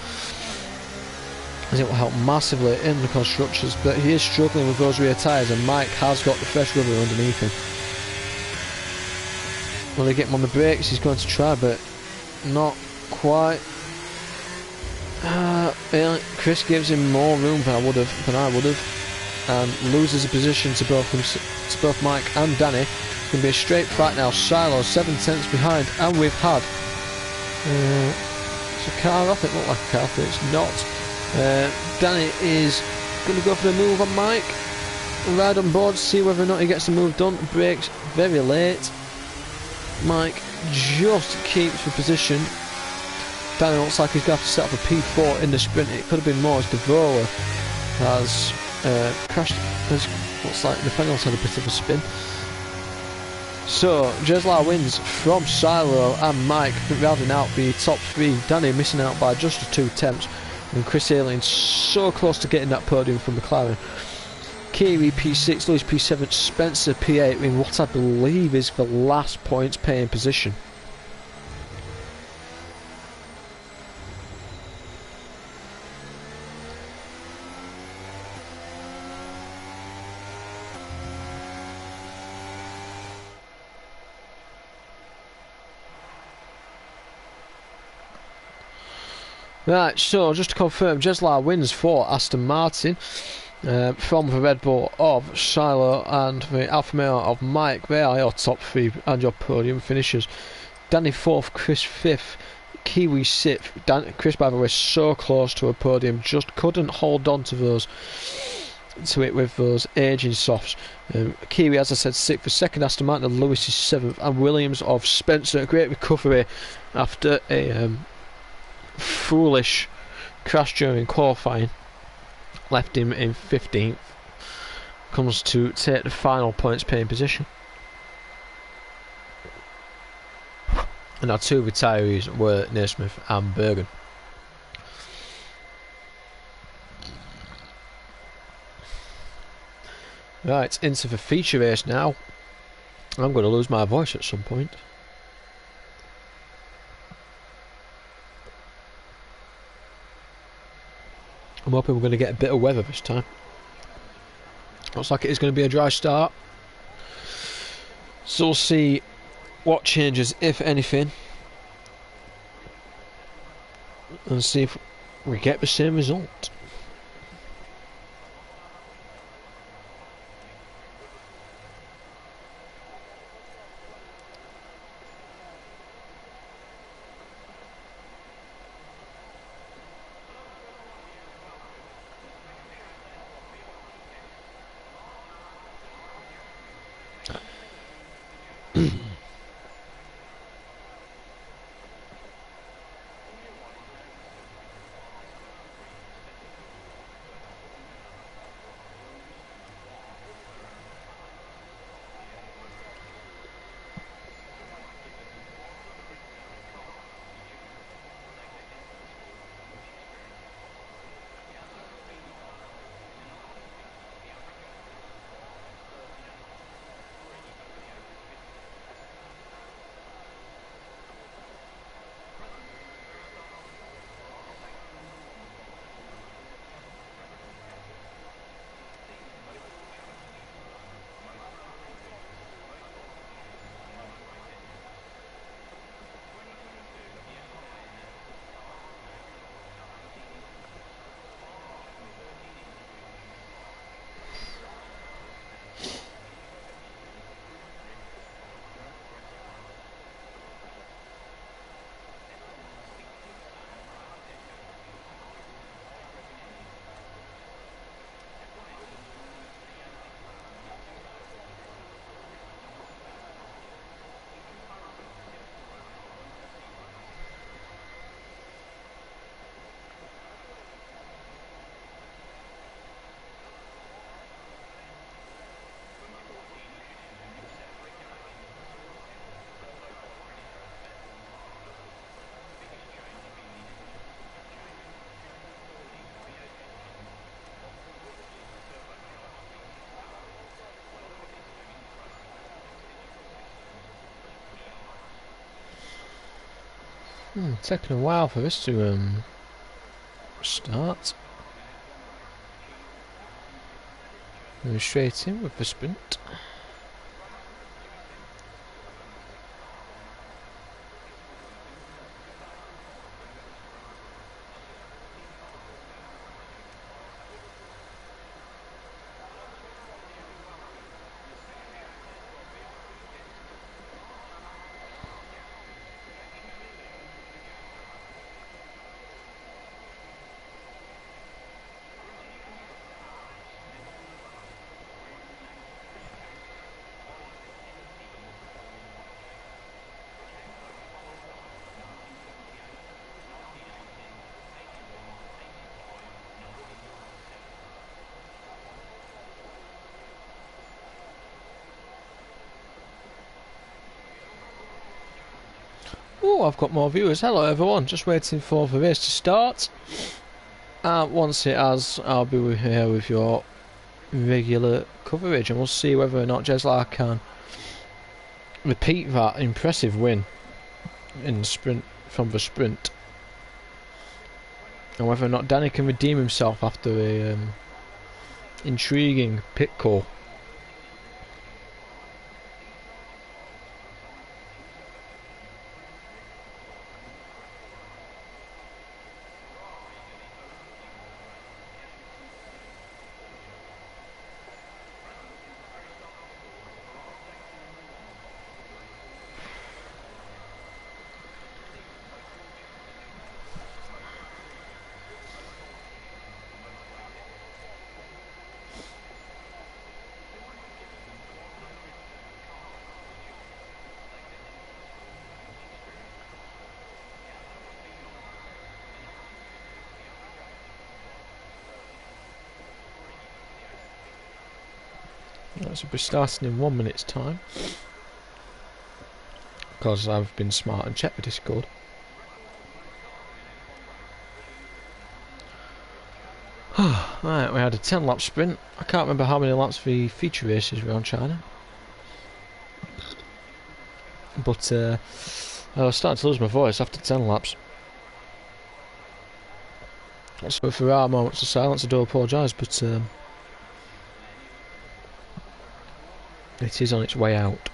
as it will help massively in the constructors, but he is struggling with those rear tyres, and Mike has got the fresh rubber underneath him. Will they get him on the brakes? He's going to try, but not quite. Chris gives him more room than I would have, and loses a position to both Mike and Danny. It's going to be a straight fight now. Silo 7 tenths behind, and we've had it's a car off. It looked like a car, but it's not. Danny is going to go for the move on Mike. Ride on board, see whether or not he gets the move done. Brakes very late. Mike just keeps the position. Danny looks like he's going to have to set up a P4 in the sprint. It could have been more as Devola has crashed. Looks like Nathaniel's had a bit of a spin. So, Jeslar wins from Silo and Mike, rounding out the top 3. Danny missing out by just 2 attempts, and Chris Ayling so close to getting that podium from McLaren. Kiwi P6, Lewis P7, Spencer P8 in what I believe is the last points paying position. Right, so just to confirm, Jeslar wins for Aston Martin from the Red Bull of Shiloh and the Alfa Romeo of Mike. They are your top 3 and your podium finishers. Danny 4th, Chris 5th, Kiwi 6th. Chris, by the way, so close to a podium, just couldn't hold on to it with those aging softs. Kiwi, as I said, 6th for second. Aston Martin, Lewis is 7th, and Williams of Spencer. Great recovery after a foolish crash during qualifying, left him in 15th. Comes to take the final points paying position. And our 2 retirees were Naismith and Bergen. Right, into the feature race now. I'm going to lose my voice at some point. I'm hoping we're going to get a bit of weather this time. Looks like it is going to be a dry start. So we'll see what changes, if anything. And see if we get the same result. Taking a while for this to start. Going straight in with the sprint. Oh, I've got more viewers. Hello everyone, just waiting for the race to start. Once it has, I'll be here with your regular coverage, and we'll see whether or not Jeslar can repeat that impressive win in the sprint from the sprint, and whether or not Danny can redeem himself after a intriguing pit call. So we're starting in 1 minute's time, because I've been smart and checked the Discord. Right, we had a 10 lap sprint. I can't remember how many laps the feature races were on China, but I was starting to lose my voice after 10 laps. So if there are moments of silence, I do apologise, but it is on its way out.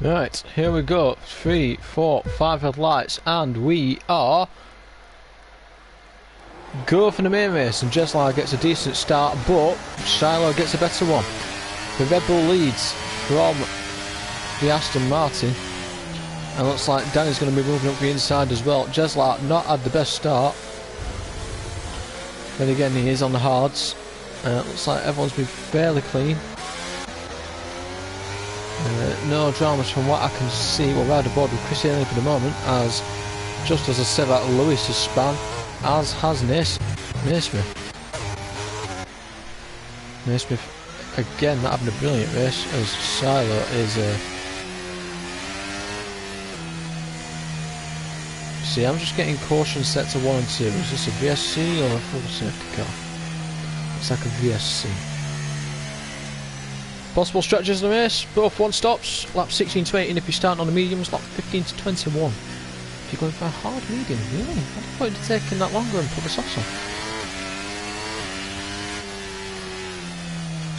Right, here we go. 3, 4, 5 headlights, and we are go for the main race. And Jeslar gets a decent start, but Shiloh gets a better one. The Red Bull leads from the Aston Martin, and looks like Danny's going to be moving up the inside as well. Jeslar not had the best start. Then again, he is on the hards. Looks like everyone's been fairly clean. No dramas from what I can see. We'll ride aboard with Chris Haley for the moment, as just as I said that, Lewis has spun, as has Naismith. Naismith again not having a brilliant race, as Silo is see, I'm just getting caution set to 1 and 2. Is this a VSC or a full safety car? It's like a VSC. Possible strategies in the race, both one stops, lap 16 to 18 if you're starting on the mediums, lap 15 to 21 if you're going for a hard medium. Really? I thought it'd taken that longer and put the softs on.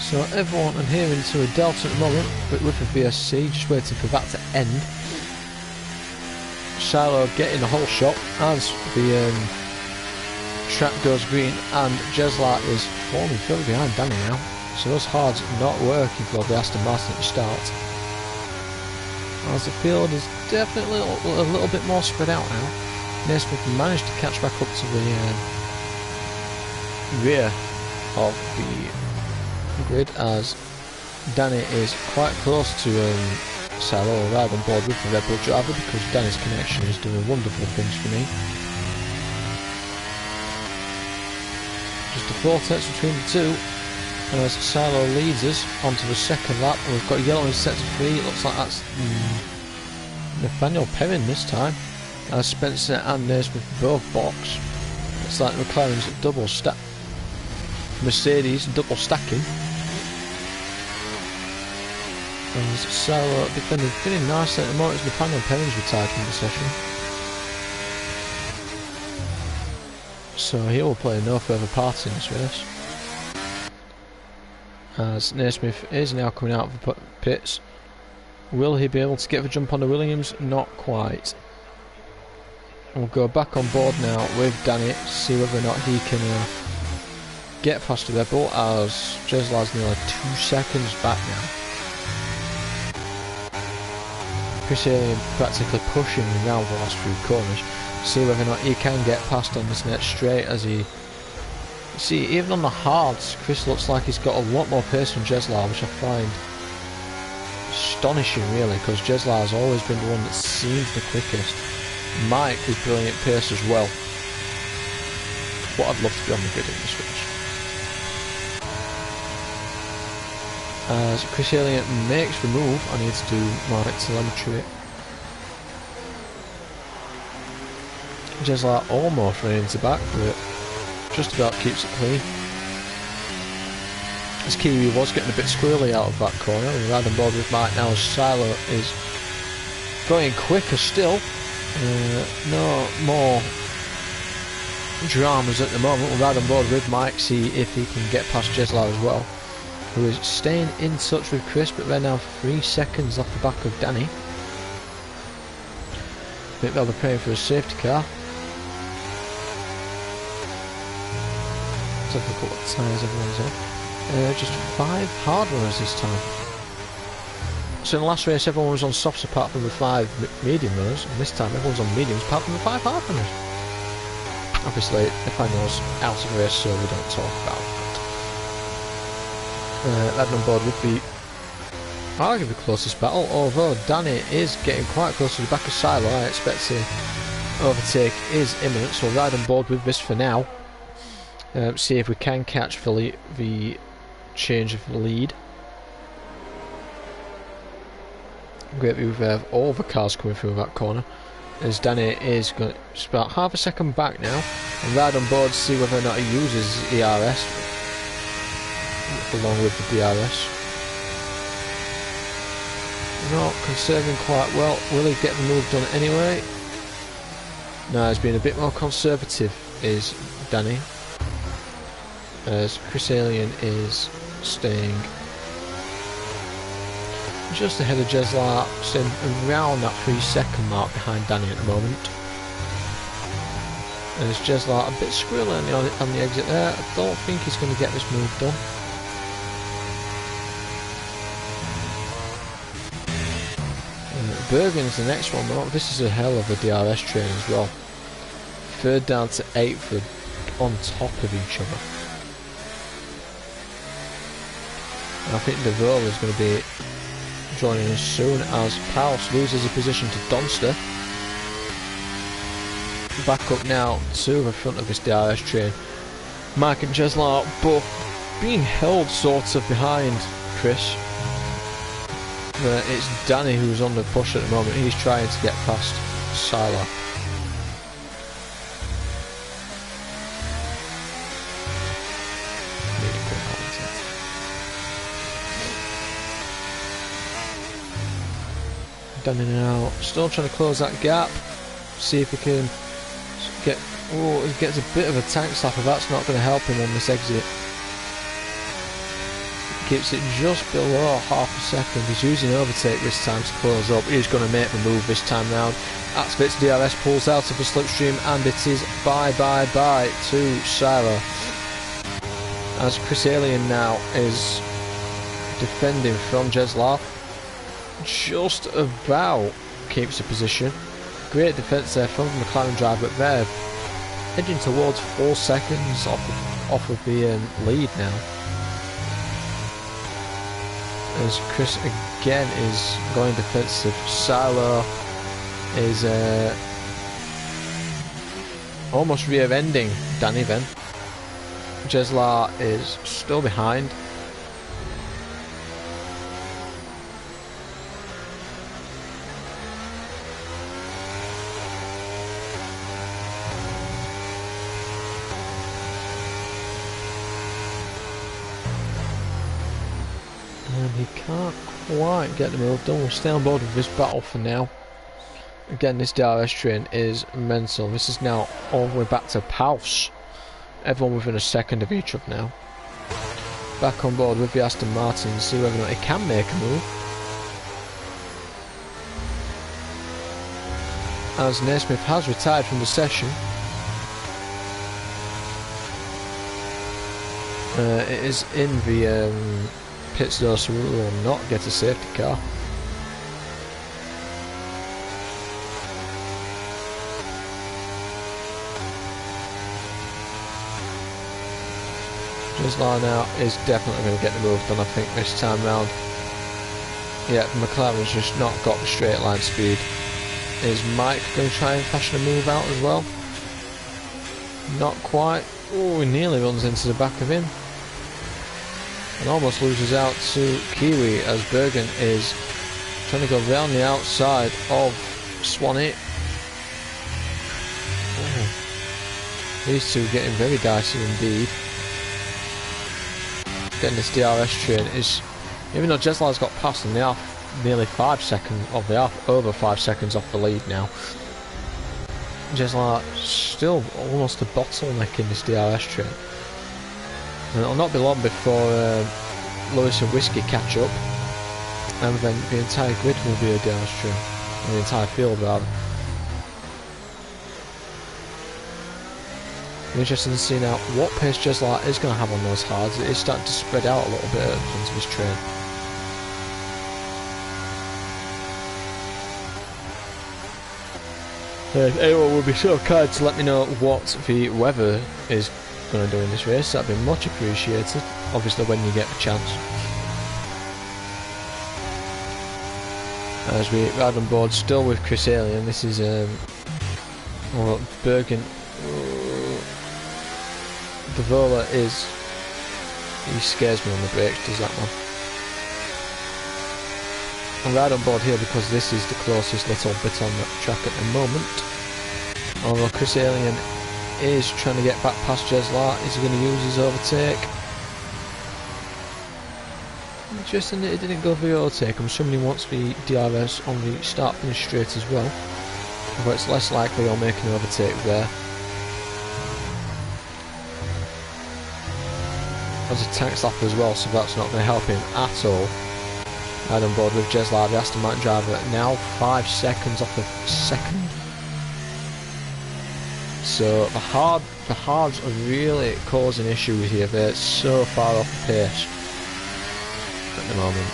So everyone adhering to a delta at the moment, but with the VSC, just waiting for that to end. Shiloh getting the whole shot as the track goes green, and Jeslar is falling further behind Danny now. So those hards not working for the Aston Martin at the start, as the field is definitely a little bit more spread out now. Naismith managed to catch back up to the rear of the grid, as Danny is quite close to Salo, right on board with the Red Bull driver, because Danny's connection is doing wonderful things for me. Just a 4 tenths between the two. And as Silo leads us onto the second lap, and we've got yellow in set to 3. It looks like that's Nathaniel Perrin this time, as Spencer and Naismith both box. It's like McLaren's double stack, Mercedes double stacking. And Silo defending pretty nicely at the moment as Nathaniel Perrin's retired from the session. so he will play no further part in this race. As Naismith is now coming out of the pits. Will he be able to get the jump on the Williams? Not quite. We'll go back on board now with Danny to see whether or not he can get past the Red Bull, as Jeslar's nearly 2 seconds back now. Chris Alien practically pushing around the last few corners. See whether or not he can get past on this next straight, as he... See, even on the hards, Chris looks like he's got a lot more pace than Jeslar, which I find astonishing really, because Jeslar has always been the one that seems the quickest. Mike is brilliant pace as well. But I'd love to be on the grid in this race. As Chris Elliott makes the move, I need to do my telemetry. Jeslar almost ran into back, but just about keeps it clean. As Kiwi was getting a bit squirrely out of that corner, and right on board with Mike now as Silo is going quicker still. No more dramas at the moment. We'll ride on board with Mike, see if he can get past Jeslar as well, who is staying in touch with Chris, but they're now 3 seconds off the back of Danny. I think they'll be praying for a safety car. Let's have a look at what tyres everyone's on. Just 5 hard runners this time. So in the last race everyone was on softs apart from the 5 medium runners, and this time everyone's on mediums apart from the 5 hard runners. Obviously the finals out of the race, so we don't talk about that. Led on board with the arguably the closest battle, although Danny is getting quite close to the back of Silo. I expect to overtake is imminent, so we'll ride on board with this for now. See if we can catch the change of the lead. Great view of all the cars coming through that corner, as Danny is going to about half a second back now, and ride on board to see whether or not he uses ERS along with the DRS. Not conserving quite well. Will he get the move done anyway? No, he's been a bit more conservative, is Danny, as Chris Alien is staying just ahead of Jeslar, staying around that 3 second mark behind Danny at the moment. As Jeslar a bit squirrely on the exit there. I don't think he's going to get this move done. Bergen's the next one though. This is a hell of a DRS train as well. 3rd down to 8th on top of each other. And I think the Deville is going to be joining us soon, as Paus loses a position to Donster. Back up now to the front of this DRS train. Mike and Jeslar both being held sort of behind Chris. It's Danny who's on the push at the moment. He's trying to get past Silo. Danny now still trying to close that gap. See if he can get... Oh, he gets a bit of a tank slapper. That's not going to help him on this exit. Keeps it just below half a second. He's using overtake this time to close up. He's going to make the move this time round. Activates DRS, pulls out of the slipstream, and it is bye to Silo. As Chris Alien now is defending from Jeslar. Just about keeps the position. Great defence there from the McLaren driver, but they're edging towards 4 seconds off of the lead now. As Chris again is going defensive. Silo is almost rear-ending Danny then. Jeslar is still behind. He can't quite get the move done. We'll stay on board with this battle for now. Again, this DRS train is mental. This is now all the way back to Paus. everyone within a second of each other now. Back on board with the Aston Martin, see whether or not he can make a move. As Naismith has retired from the session. It is in the pits though, so we will not get a safety car. Gisela now is definitely going to get the move done, I think, this time round. Yeah, McLaren's just not got the straight line speed. Is Mike going to try and fashion a move out as well? Not quite. Oh, he nearly runs into the back of him. And almost loses out to Kiwi as Bergen is trying to go round the outside of Swanee. Oh. These two getting very dicey indeed. Getting this DRS train is, even though Jeslar's got past them, they are nearly 5 seconds, or they are over 5 seconds off the lead now. Jeslar still almost a bottleneck in this DRS train. And it'll not be long before Lewis and Whiskey catch up, and then the entire grid will be a DRS train, or the entire field rather. Interesting to see now what pace Jeslar is going to have on those hards. It is starting to spread out a little bit in front of his train. If anyone would be so kind to let me know what the weather is going to do in this race, that'd be much appreciated, obviously when you get the chance. As we ride on board still with Chris Alien, this is well, Bergen. Davola is, he scares me on the brakes, does that one. I'm right on board here because this is the closest little bit on the track at the moment. Although Chris Alien is trying to get back past Jeslar, is he going to use his overtake? Interesting that he didn't go for the overtake. I'm assuming he wants the DRS on the start finish straight as well. But it's less likely he'll make an overtake there. As a tank slapper as well, so that's not going to help him at all. Right on board with Jeslar, the Aston Martin driver, now 5 seconds off the second. So the hards are really causing issues here. They're so far off pace at the moment.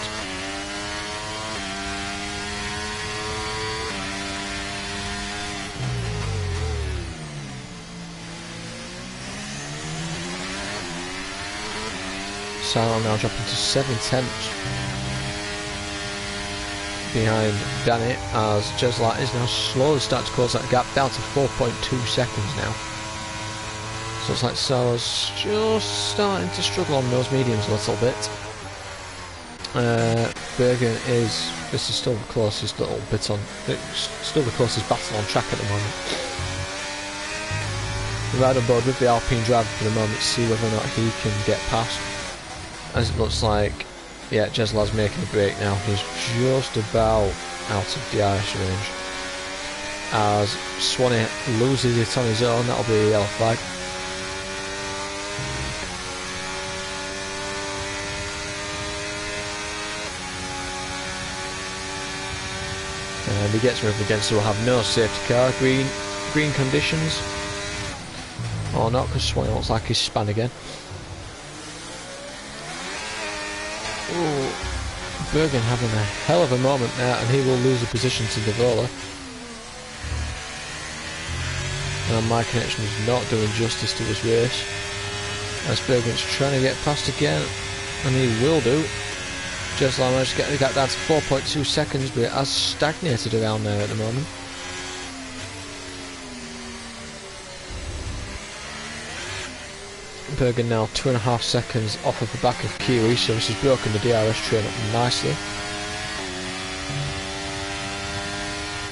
Silon now dropping to 7/10 behind Danny, as Jeslar is now slowly starting to close that gap down to 4.2 seconds now. So it's like Silon's just starting to struggle on those mediums a little bit. Bergen is, this is still the closest little bit on, still the closest battle on track at the moment. We ride on board with the Alpine driver for the moment to see whether or not he can get past. As it looks like, yeah, Jeslar's making a break now. He's just about out of DRS range. As Swanee loses it on his own, that'll be a yellow flag. And he gets moved again, so we'll have no safety car. Green conditions. Or not, because Swanee looks like he's spun again. Ooh, Bergen having a hell of a moment there, and he will lose the position to Davola. And my connection is not doing justice to this race, as Bergen's trying to get past again, and he will do. Jeslar managed to get the gap down to 4.2 seconds, but it has stagnated around there at the moment. Bergen now 2.5 seconds off of the back of Kiwi, so this has broken the DRS train up nicely.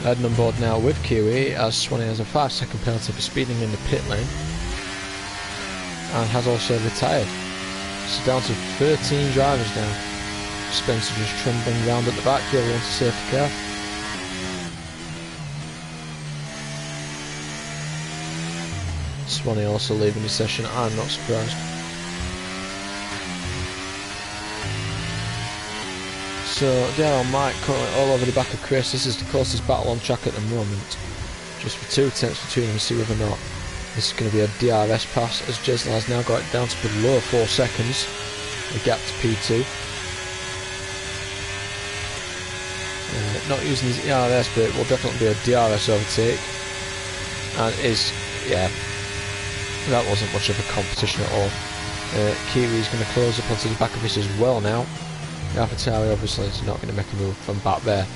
Riding on board now with Kiwi, as Swanee has a 5-second penalty for speeding in the pit lane, and has also retired. So down to 13 drivers now. Spencer just trundling round at the back, he'll want a safety car. Swanee also leaving the session. I'm not surprised. So DRL Mike currently all over the back of Chris. This is the closest battle on track at the moment. Just for 2 tenths between them, and see whether or not this is going to be a DRS pass, as Jesla has now got it down to below 4 seconds. The gap to P2. Not using his ERS, but it will definitely be a DRS overtake. And yeah, that wasn't much of a competition at all. Kiwi is going to close up onto the back of this as well now. Alphatari obviously is not going to make a move from back there,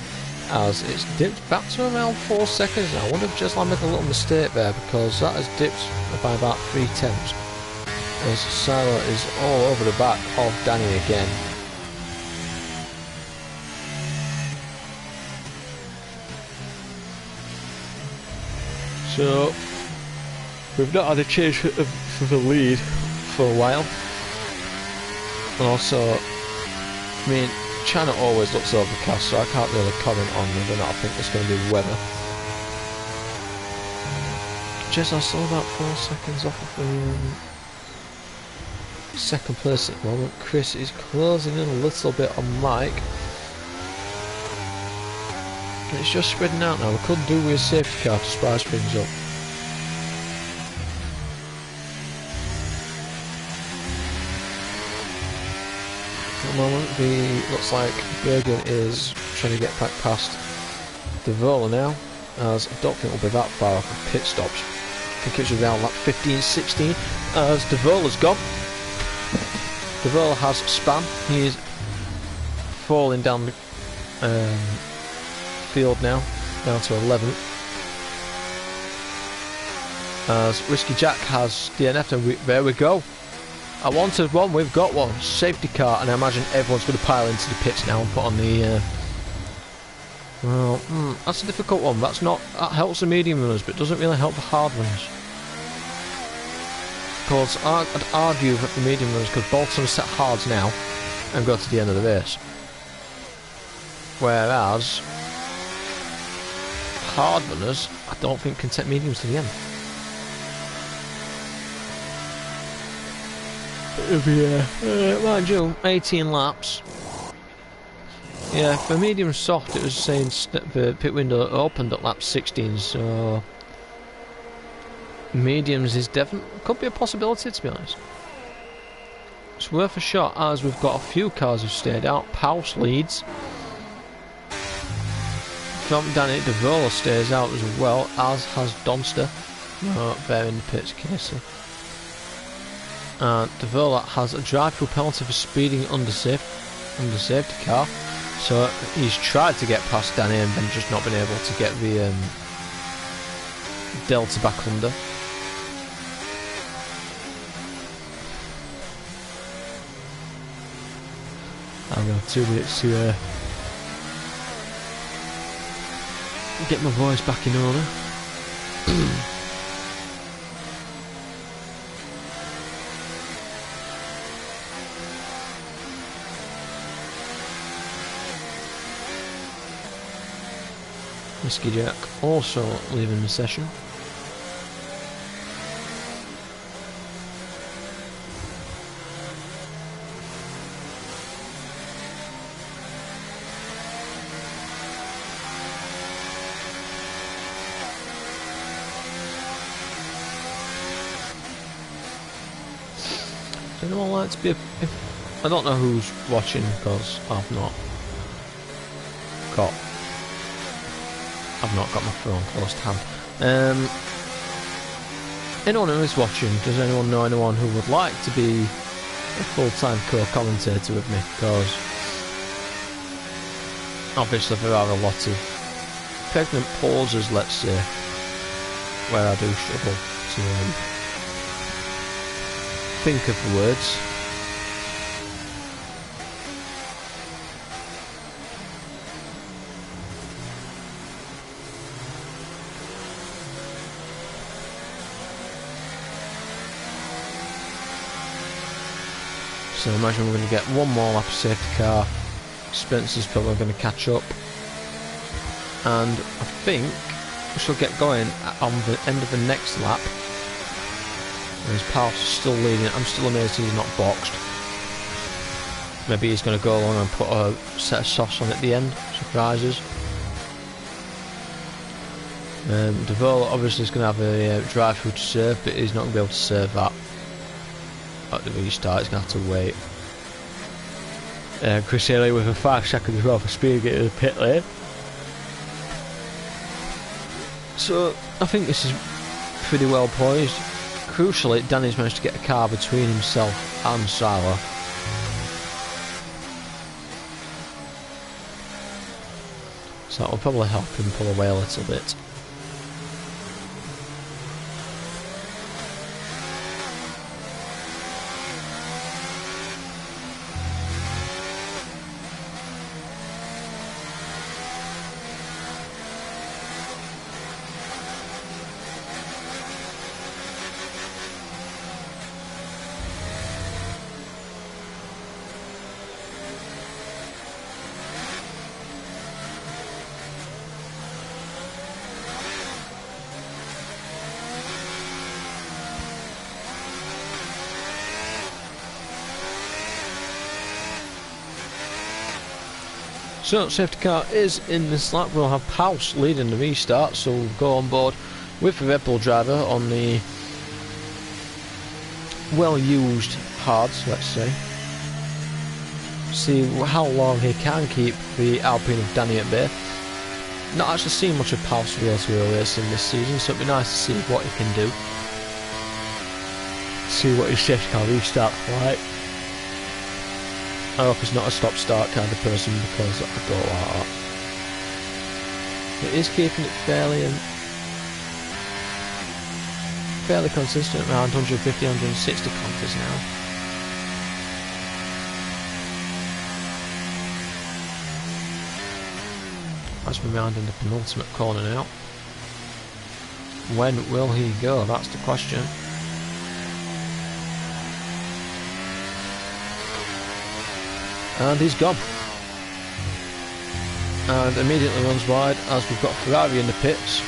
as it's dipped back to around 4 seconds now. I wonder if Jesla made a little mistake there, because that has dipped by about 3 tenths. As Silo is all over the back of Danny again. So we've not had a change for the lead for a while. And also, I mean, China always looks overcast, so I can't really comment on whether or not I think it's going to be weather. Just I saw about 4 seconds off of the second place at the moment. Chris is closing in a little bit on Mike. It's just spreading out now. We could do with a safety car to spice things up. At the moment, looks like Bergen is trying to get back past Devola now, as I don't think we'll be that far off of pit stops. I think it's around like 15-16 as Devola's gone. Devola has spam. He is falling down the field now, down to 11th. As Whiskey Jack has DNF'd, and there we go. I wanted one, we've got one. Safety car, and I imagine everyone's going to pile into the pits now and put on the... well, that's a difficult one. That helps the medium runners, but doesn't really help the hard runners. Because I'd argue that the medium runners could bolt on set hards now and go to the end of the race. Whereas hard runners, I don't think can take mediums to the end. It'll be mind you, 18 laps. Yeah, for medium soft it was saying the pit window opened at lap 16, so mediums is definitely, could be a possibility, to be honest. It's worth a shot, as we've got a few cars who've stayed out. Paus leads. From Danny, Devola stays out as well, as has Donster. No, they're in the pits, Casey. And Devola has a drive-through penalty for speeding under safety car. So he's tried to get past Danny and then just not been able to get the Delta back under. I've got 2 minutes to get my voice back in order. Whiskey Jack also leaving the session. Does anyone like to be I don't know who's watching, because I've not got my phone close to hand. Anyone who is watching, does anyone know anyone who would like to be a full-time co-commentator with me? Because obviously there are a lot of pregnant pauses, let's say, where I do struggle to think of the words. So I imagine we're going to get one more lap of safety car. Spencer's probably going to catch up. And I think we shall get going on the end of the next lap. His Pal's still leading. I'm still amazed he's not boxed. Maybe he's going to go along and put a set of softs on at the end. Surprises. DeVoe obviously is going to have a drive-through to serve, but he's not going to be able to serve that at the restart. He's going to have to wait. Chris Haley with a 5 second as well for speed getting to the pit lane. So I think this is pretty well poised. Crucially, Danny's managed to get a car between himself and Silo. So that will probably help him pull away a little bit. So safety car is in this lap. We'll have Paus leading the restart, so we'll go on board with the Red Bull driver on the well-used hards, let's say. See how long he can keep the Alpine of Danny at bay. Not actually seen much of Paus real racing this season, so it'd be nice to see what he can do. See what his safety car restart's like. I hope he's not a stop-start kind of person, because I don't like that. It is keeping it fairly consistent, around 150, 160 kilometres now. As we round in the penultimate corner now. When will he go? That's the question. And he's gone. And immediately runs wide as we've got Ferrari in the pits.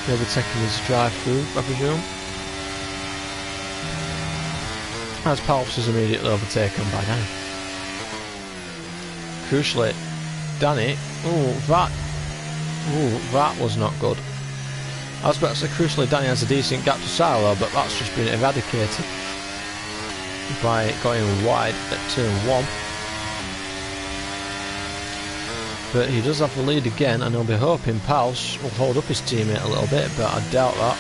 He'll be taking his drive through, I presume. As Palps is immediately overtaken by Danny. Crucially, Danny, that was not good. I was about to say crucially Danny has a decent gap to Silo, but that's just been eradicated by going wide at turn 1. But he does have the lead again, and he'll be hoping Pals will hold up his teammate a little bit, but I doubt that.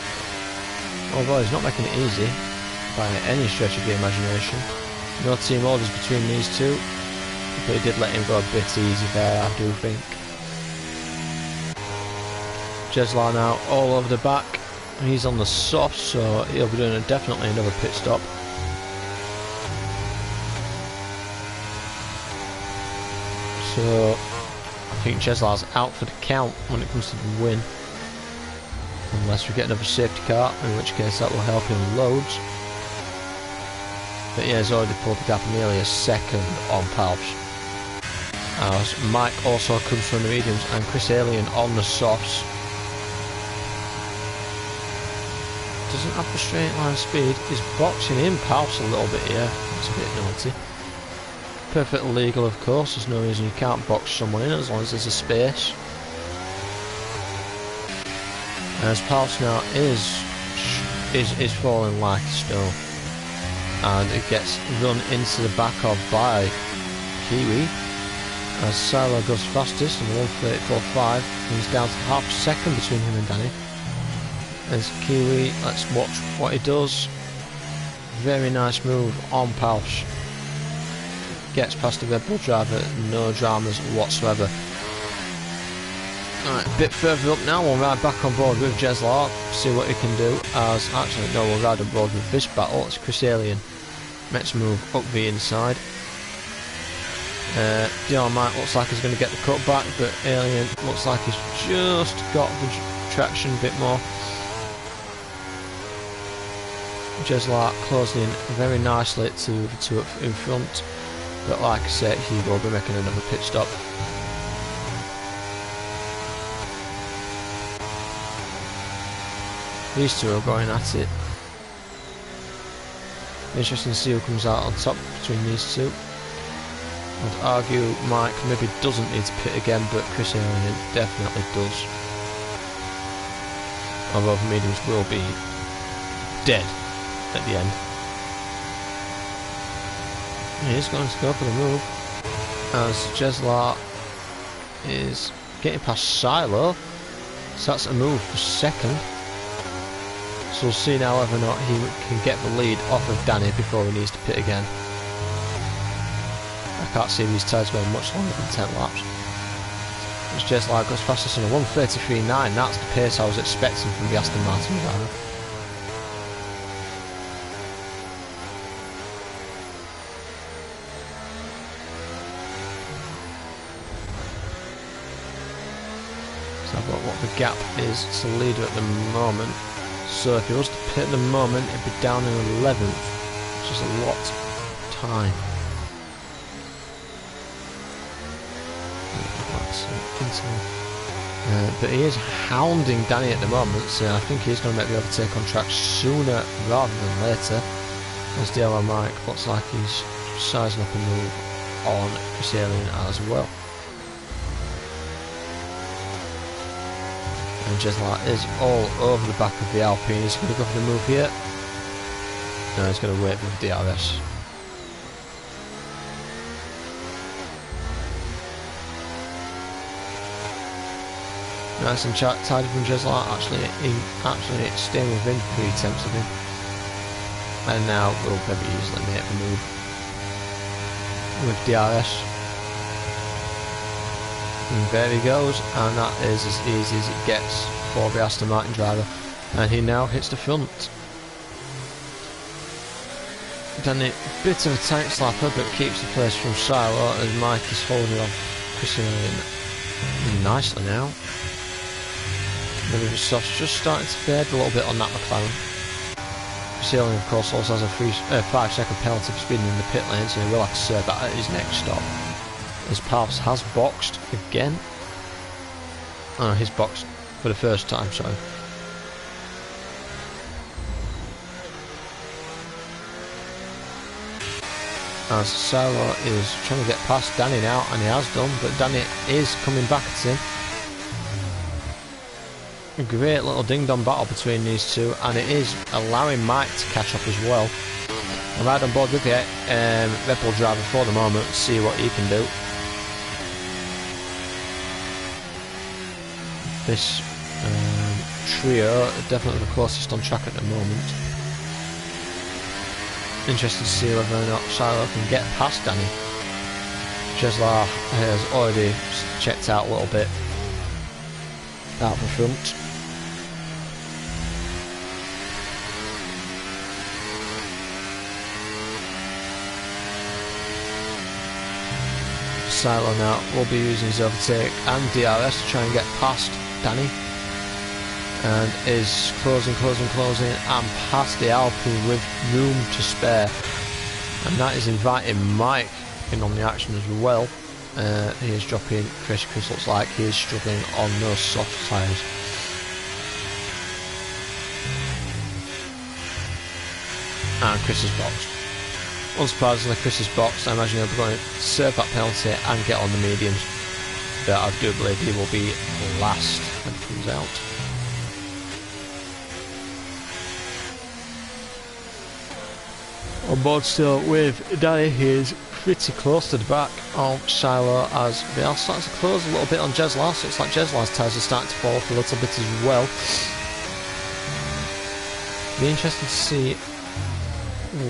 Although he's not making it easy by any stretch of the imagination. No team orders between these two, but he did let him go a bit easy there, I do think. Jeslar now all over the back. He's on the soft, so he'll be doing definitely another pit stop. So I think Jeslar's out for the count when it comes to the win. Unless we get another safety car, in which case that will help him loads. But yeah, he's already pulled the gap nearly a second on Palps. As Mike also comes from the mediums and Chris Alien on the softs. Doesn't have the straight line speed. He's boxing in Palps a little bit here. It's a bit naughty. Perfectly legal, of course. There's no reason you can't box someone in as long as there's a space. As Palps now is falling like a stone, and it gets run into the back of by Kiwi. As Silo goes fastest in 1:34.5, he's down to half a second between him and Danny. As Kiwi, let's watch what he does. Very nice move on Palps. Gets past the Red Bull driver, no dramas whatsoever. Alright, a bit further up now, we'll ride back on board with Jeslar, see what he can do. As actually, no, we'll ride on board with this battle. It's Chris Alien. Let's move up the inside. Mike looks like he's going to get the cut back, but Alien looks like he's just got the traction a bit more. Jeslar closing in very nicely to the two up in front, but like I said, he will be making another pit stop. These two are going at it Interesting to see who comes out on top between these two. I'd argue Mike maybe doesn't need to pit again, but Chris Alien definitely does. Although the mediums will be dead at the end. He's going to go for the move as Jeslar is getting past Silo, so that's a move for second. So we'll see now whether or not he can get the lead off of Danny before he needs to pit again. I can't see these tyres going much longer than 10 laps. As Jeslar goes past us on a 1:33.9, that's the pace I was expecting from the Aston Martin driver. What the gap is to the leader at the moment. So if he was to pit at the moment, it'd be down in 11th, which is a lot of time. But he is hounding Danny at the moment, so I think he's going to make the overtake on track sooner rather than later. As DRL Mike looks like he's sizing up a move on Chris Alien as well. And Jeslar is all over the back of the Alpine. He's going to go for the move here. No, he's going to wait for the DRS. Nice and tidy from Jeslar, actually staying within 3 attempts of him. And now we'll very easily make the move with DRS. And there he goes, and that is as easy as it gets for the Aston Martin driver. And he now hits the front. Then a bit of a tight slapper, but keeps the place from Silo as Mike is holding off Chris Alien nicely now. Maybe the soft's just starting to fade a little bit on that McLaren. Chris Alien, of course, also has a 5-second penalty for speeding in the pit lane, so he will have to serve that at his next stop. As Palps has boxed again. Oh, he's boxed for the first time, sorry. As Silo is trying to get past Danny now, and he has done, but Danny is coming back at him. A great little ding-dong battle between these two, and it is allowing Mike to catch up as well. I'm right on board with you, Red Bull driver for the moment, see what he can do. This trio are definitely the closest on track at the moment. Interested to see whether or not Silo can get past Danny. Jeslar has already checked out a little bit out the front. Silo now will be using his overtake and DRS to try and get past Danny, and is closing and past the Alpine with room to spare, and that is inviting Mike in on the action as well. He is dropping Chris. Chris looks like he is struggling on those soft tyres. And Chris is boxed. Unsurprisingly, Chris is boxed. I imagine he'll be going to serve that penalty and get on the mediums. But I do believe he will be last when he comes out. On board still with Danny, he is pretty close to the back of Silo as they are starting to close a little bit on Jeslar, so it's like Jeslar's tyres are starting to fall off a little bit as well. Be interesting to see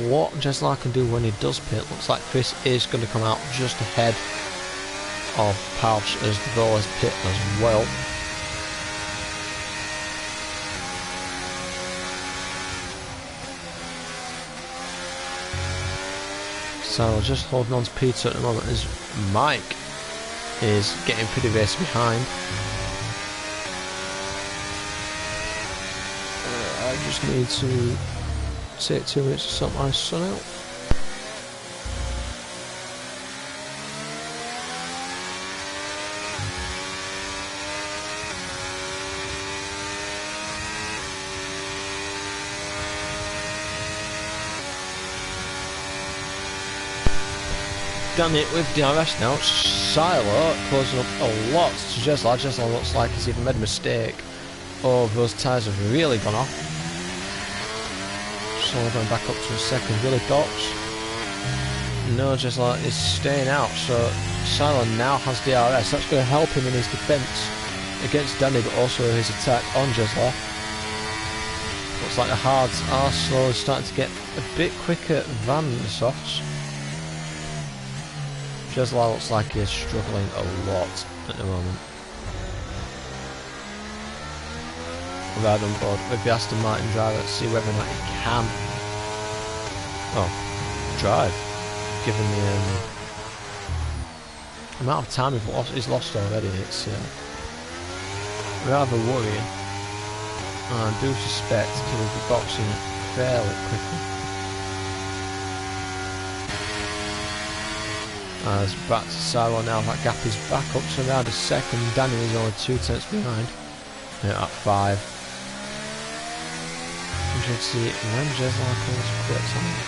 what Jeslar can do when he does pit. Looks like Chris is going to come out just ahead of Palps as the Bowlers pit as well. So just holding on to Peter at the moment as Mike is getting pretty race behind. I just need to take 2 minutes to sort my son out. done it with DRS now. Silo closing up a lot to Jesla. Jesla looks like he's even made a mistake. Oh, those tyres have really gone off. Silo going back up to a second. Really dots. No, Jesla is staying out. So Silo now has DRS. That's going to help him in his defence against Danny, but also his attack on Jesla. Looks like the hards are slowly starting to get a bit quicker than the softs. Jesla looks like he is struggling a lot at the moment. Ride on board with the Aston Martin driver, let's see whether or not he can drive, given the amount of time he's lost already. It's rather worrying. I do suspect he will be boxing fairly quickly. As back to Silo now, that gap is back up to around a second. Daniel is only 2 tenths behind. At 5. Interesting to see when Jesla calls quit time.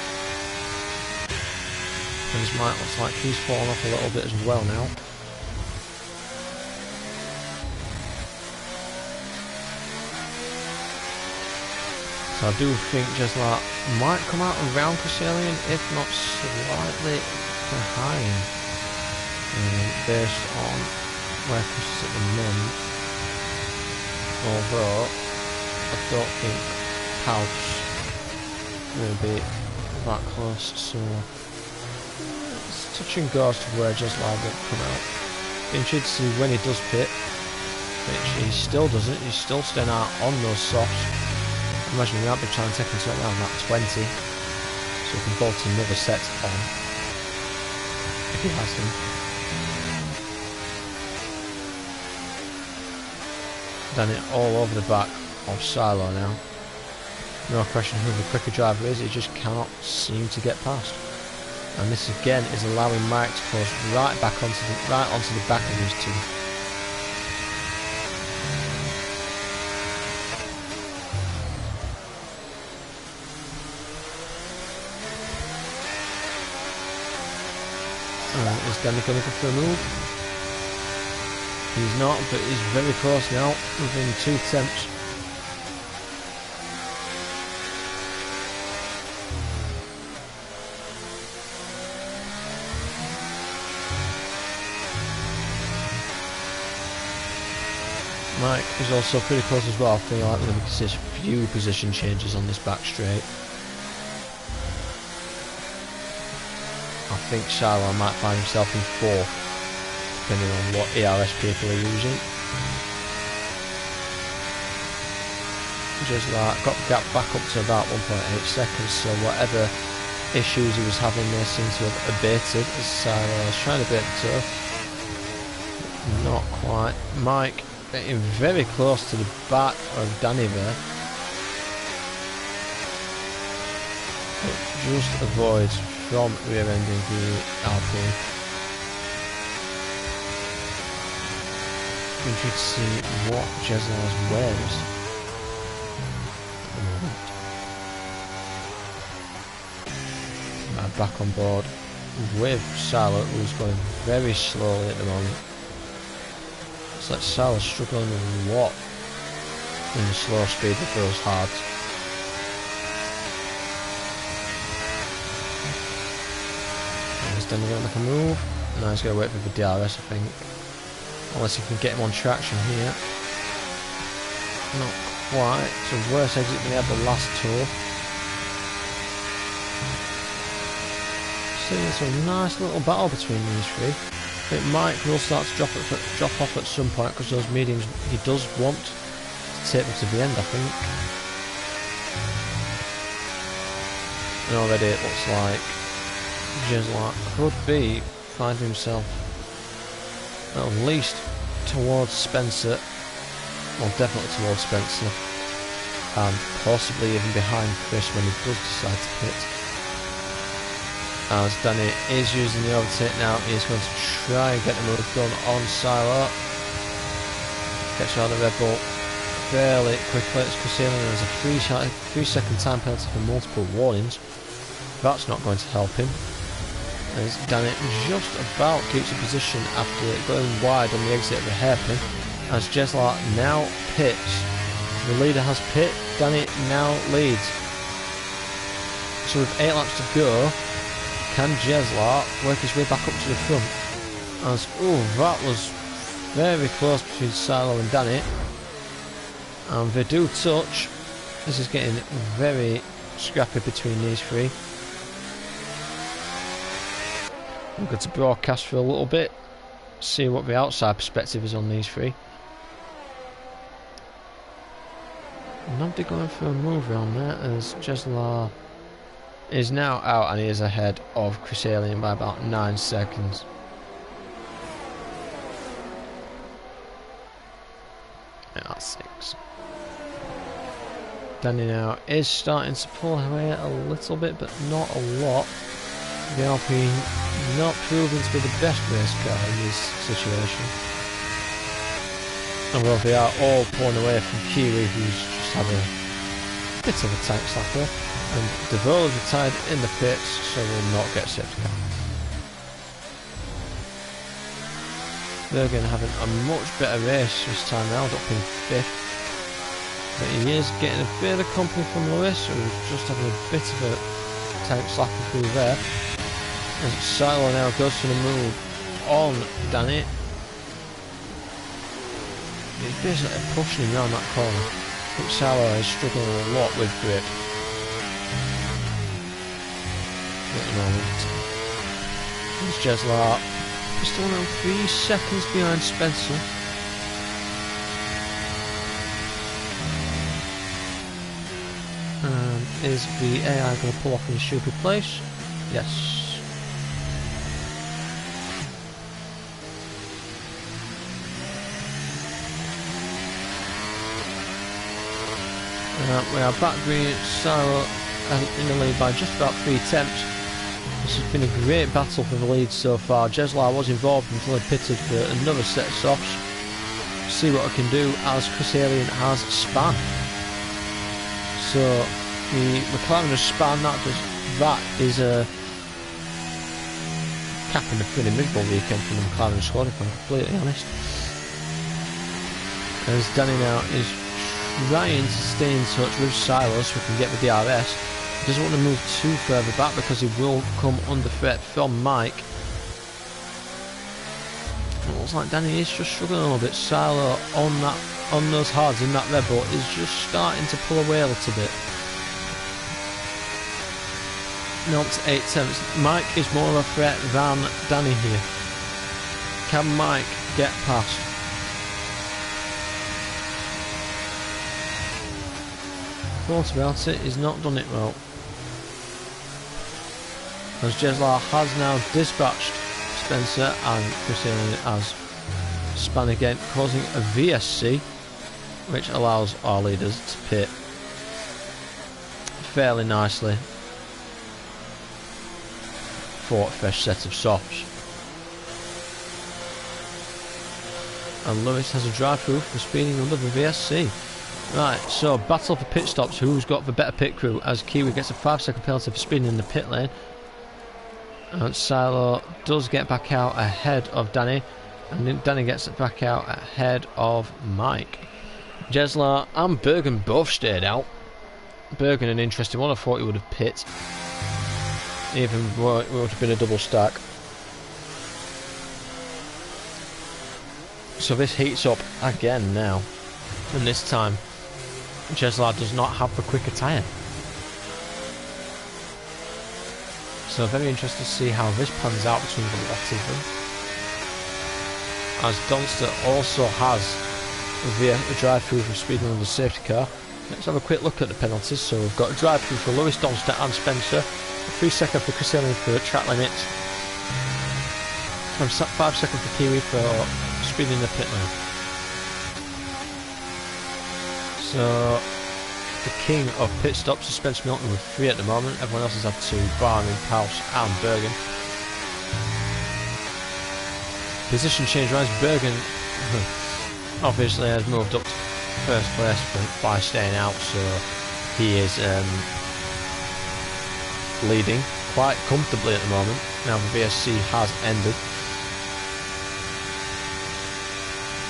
And his mic looks like he's fallen off a little bit as well now. So I do think Jesla might come out around Castilian, if not slightly behind, based on where Chris is at the moment. Although I don't think House will be that close, so it's touch and go as to where Jesla will come out. Interested to see when he does pit, which he still doesn't. He's still staying out on those softs. I imagine he might be trying to take him to around that 20, so he can bolt another set on if he has them. Done it all over the back of Silo now. No question who the quicker driver is, he just cannot seem to get past. And this again is allowing Mike to close right onto the back of these two. Is Danny going to go for a move? He's not, but he's very close now, within 2 tenths. Mike is also pretty close as well. I feel like we're going to see a few position changes on this back straight. I think Silo might find himself in 4th, depending on what ERS people are using. Just like got the gap back up to about 1.8 seconds, so whatever issues he was having there seem to have abated as Silo is trying to bait the turf. Not quite. Mike getting very close to the back of Danny there. It just avoids from rear-ending the Alpine. Interested to see what Jeslar's wears at the moment. Back on board with Silo, who's going very slowly at the moment. It's like Salo's struggling a lot in the slow speed with those hards. Then he's going to make a move. No, he's going to wait for the DRS, I think. Unless he can get him on traction here. Not quite. It's a worse exit than he had the last tour. So it's a nice little battle between these three. I think Mike will start to drop off at some point because those mediums he does want to take them to the end, I think. And already it looks like Jesla could be finding himself at least towards Spencer, well definitely towards Spencer, and possibly even behind Chris when he does decide to pit. As Danny is using the overtake now, he is going to try and get the move done on Silo. Gets around the Red Bull fairly quickly. It's Castilian. There's a 3 second time penalty for multiple warnings. That's not going to help him. as Danny just about keeps a position after going wide on the exit of the hairpin, as Jeslar now pits. The leader has pit, Danny now leads. So with 8 laps to go, can Jeslar work his way back up to the front? As, oh, that was very close between Silo and Danny. And they do touch. This is getting very scrappy between these three. I'm going to broadcast for a little bit, see what the outside perspective is on these three. Nobody going for a move around there, as Jeslar is now out and he is ahead of Chris Alien by about 9 seconds. Yeah, that's 6. Danny now is starting to pull away a little bit, but not a lot. The Alpine not proving to be the best race car in this situation. Although they are all pulling away from Kiwi, who's just had a bit of a tank slapper, and DeVoe is retired in the pits, so will not get a safety car. Bergen having a much better race this time round, up in 5th. But he is getting a bit of company from Lewis, who's just having a bit of a tank slapper through there. As Silo now goes for the move on Danny. He's basically pushing him around that corner. I think Silo is struggling a lot with grip at the moment. There's Jeslar, still now 3 seconds behind Spencer. Is the AI going to pull off in a stupid place? Yes. We are back green, Silo in the lead by just about 3 attempts. This has been a great battle for the lead so far. Jeslar was involved until he pitted for another set of softs. See what I can do as Chris Alien has spun. So the McLaren has spun, that is a cap in the pretty miserable weekend for the McLaren squad, if I'm completely honest. As Danny now is trying to stay in touch with Silos so we can get the DRS. He doesn't want to move too further back because he will come under threat from Mike. It looks like Danny is just struggling a little bit. Silo on those hards in that Red Bull is just starting to pull away a little bit. Now up to 8 tenths. Mike is more of a threat than Danny here. Can Mike get past? Thought about it, he's not done it well. As Jeslar has now dispatched Spencer and Chris Alien as span again, causing a VSC, which allows our leaders to pit fairly nicely for a fresh set of softs. And Lewis has a drive-through for speeding under the VSC. Right, so battle for pit stops, who's got the better pit crew, as Kiwi gets a 5-second penalty for speeding in the pit lane. And Silo does get back out ahead of Danny, and then Danny gets back out ahead of Mike. Jeslar and Bergen both stayed out. Bergen an interesting one, I thought he would have pit. Even though it would have been a double stack. So this heats up again now, and this time Jeslar does not have the quicker tyre. So very interested to see how this pans out between the lot of them. As Donster also has a drive-through for speeding on the safety car. Let's have a quick look at the penalties. So we've got a drive-through for Lewis, Donster and Spencer. A 3-second for Chris Allen for track limits. And 5 seconds for Kiwi for speeding in the pit lane. So the king of pit stops is Spencer Milton with 3 at the moment. Everyone else has had 2, barring Paus and Bergen. Position change wise, Bergen obviously has moved up to first place by staying out, so he is leading quite comfortably at the moment. Now the VSC has ended.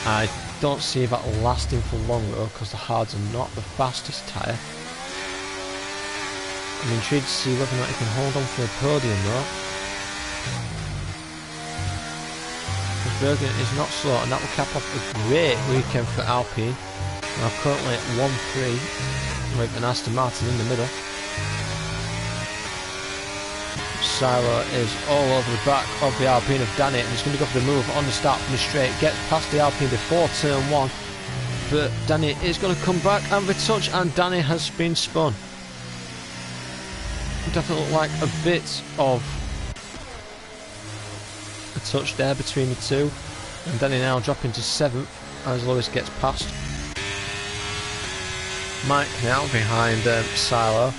I don't see that lasting for long though, because the hards are not the fastest tyre. I'm intrigued to see whether or not he can hold on for a podium though. Because Bergen is not slow, and that will cap off a great weekend for Alpine. Now currently at 1-3 with an Aston Martin in the middle. Silo is all over the back of the Alpine of Danny, and he's going to go for the move on the start from the straight. Gets past the Alpine before turn 1, but Danny is going to come back and retouch, and Danny has been spun. Definitely look like a bit of a touch there between the two, and Danny now dropping to 7th as Lewis gets past. Mike now behind Silo.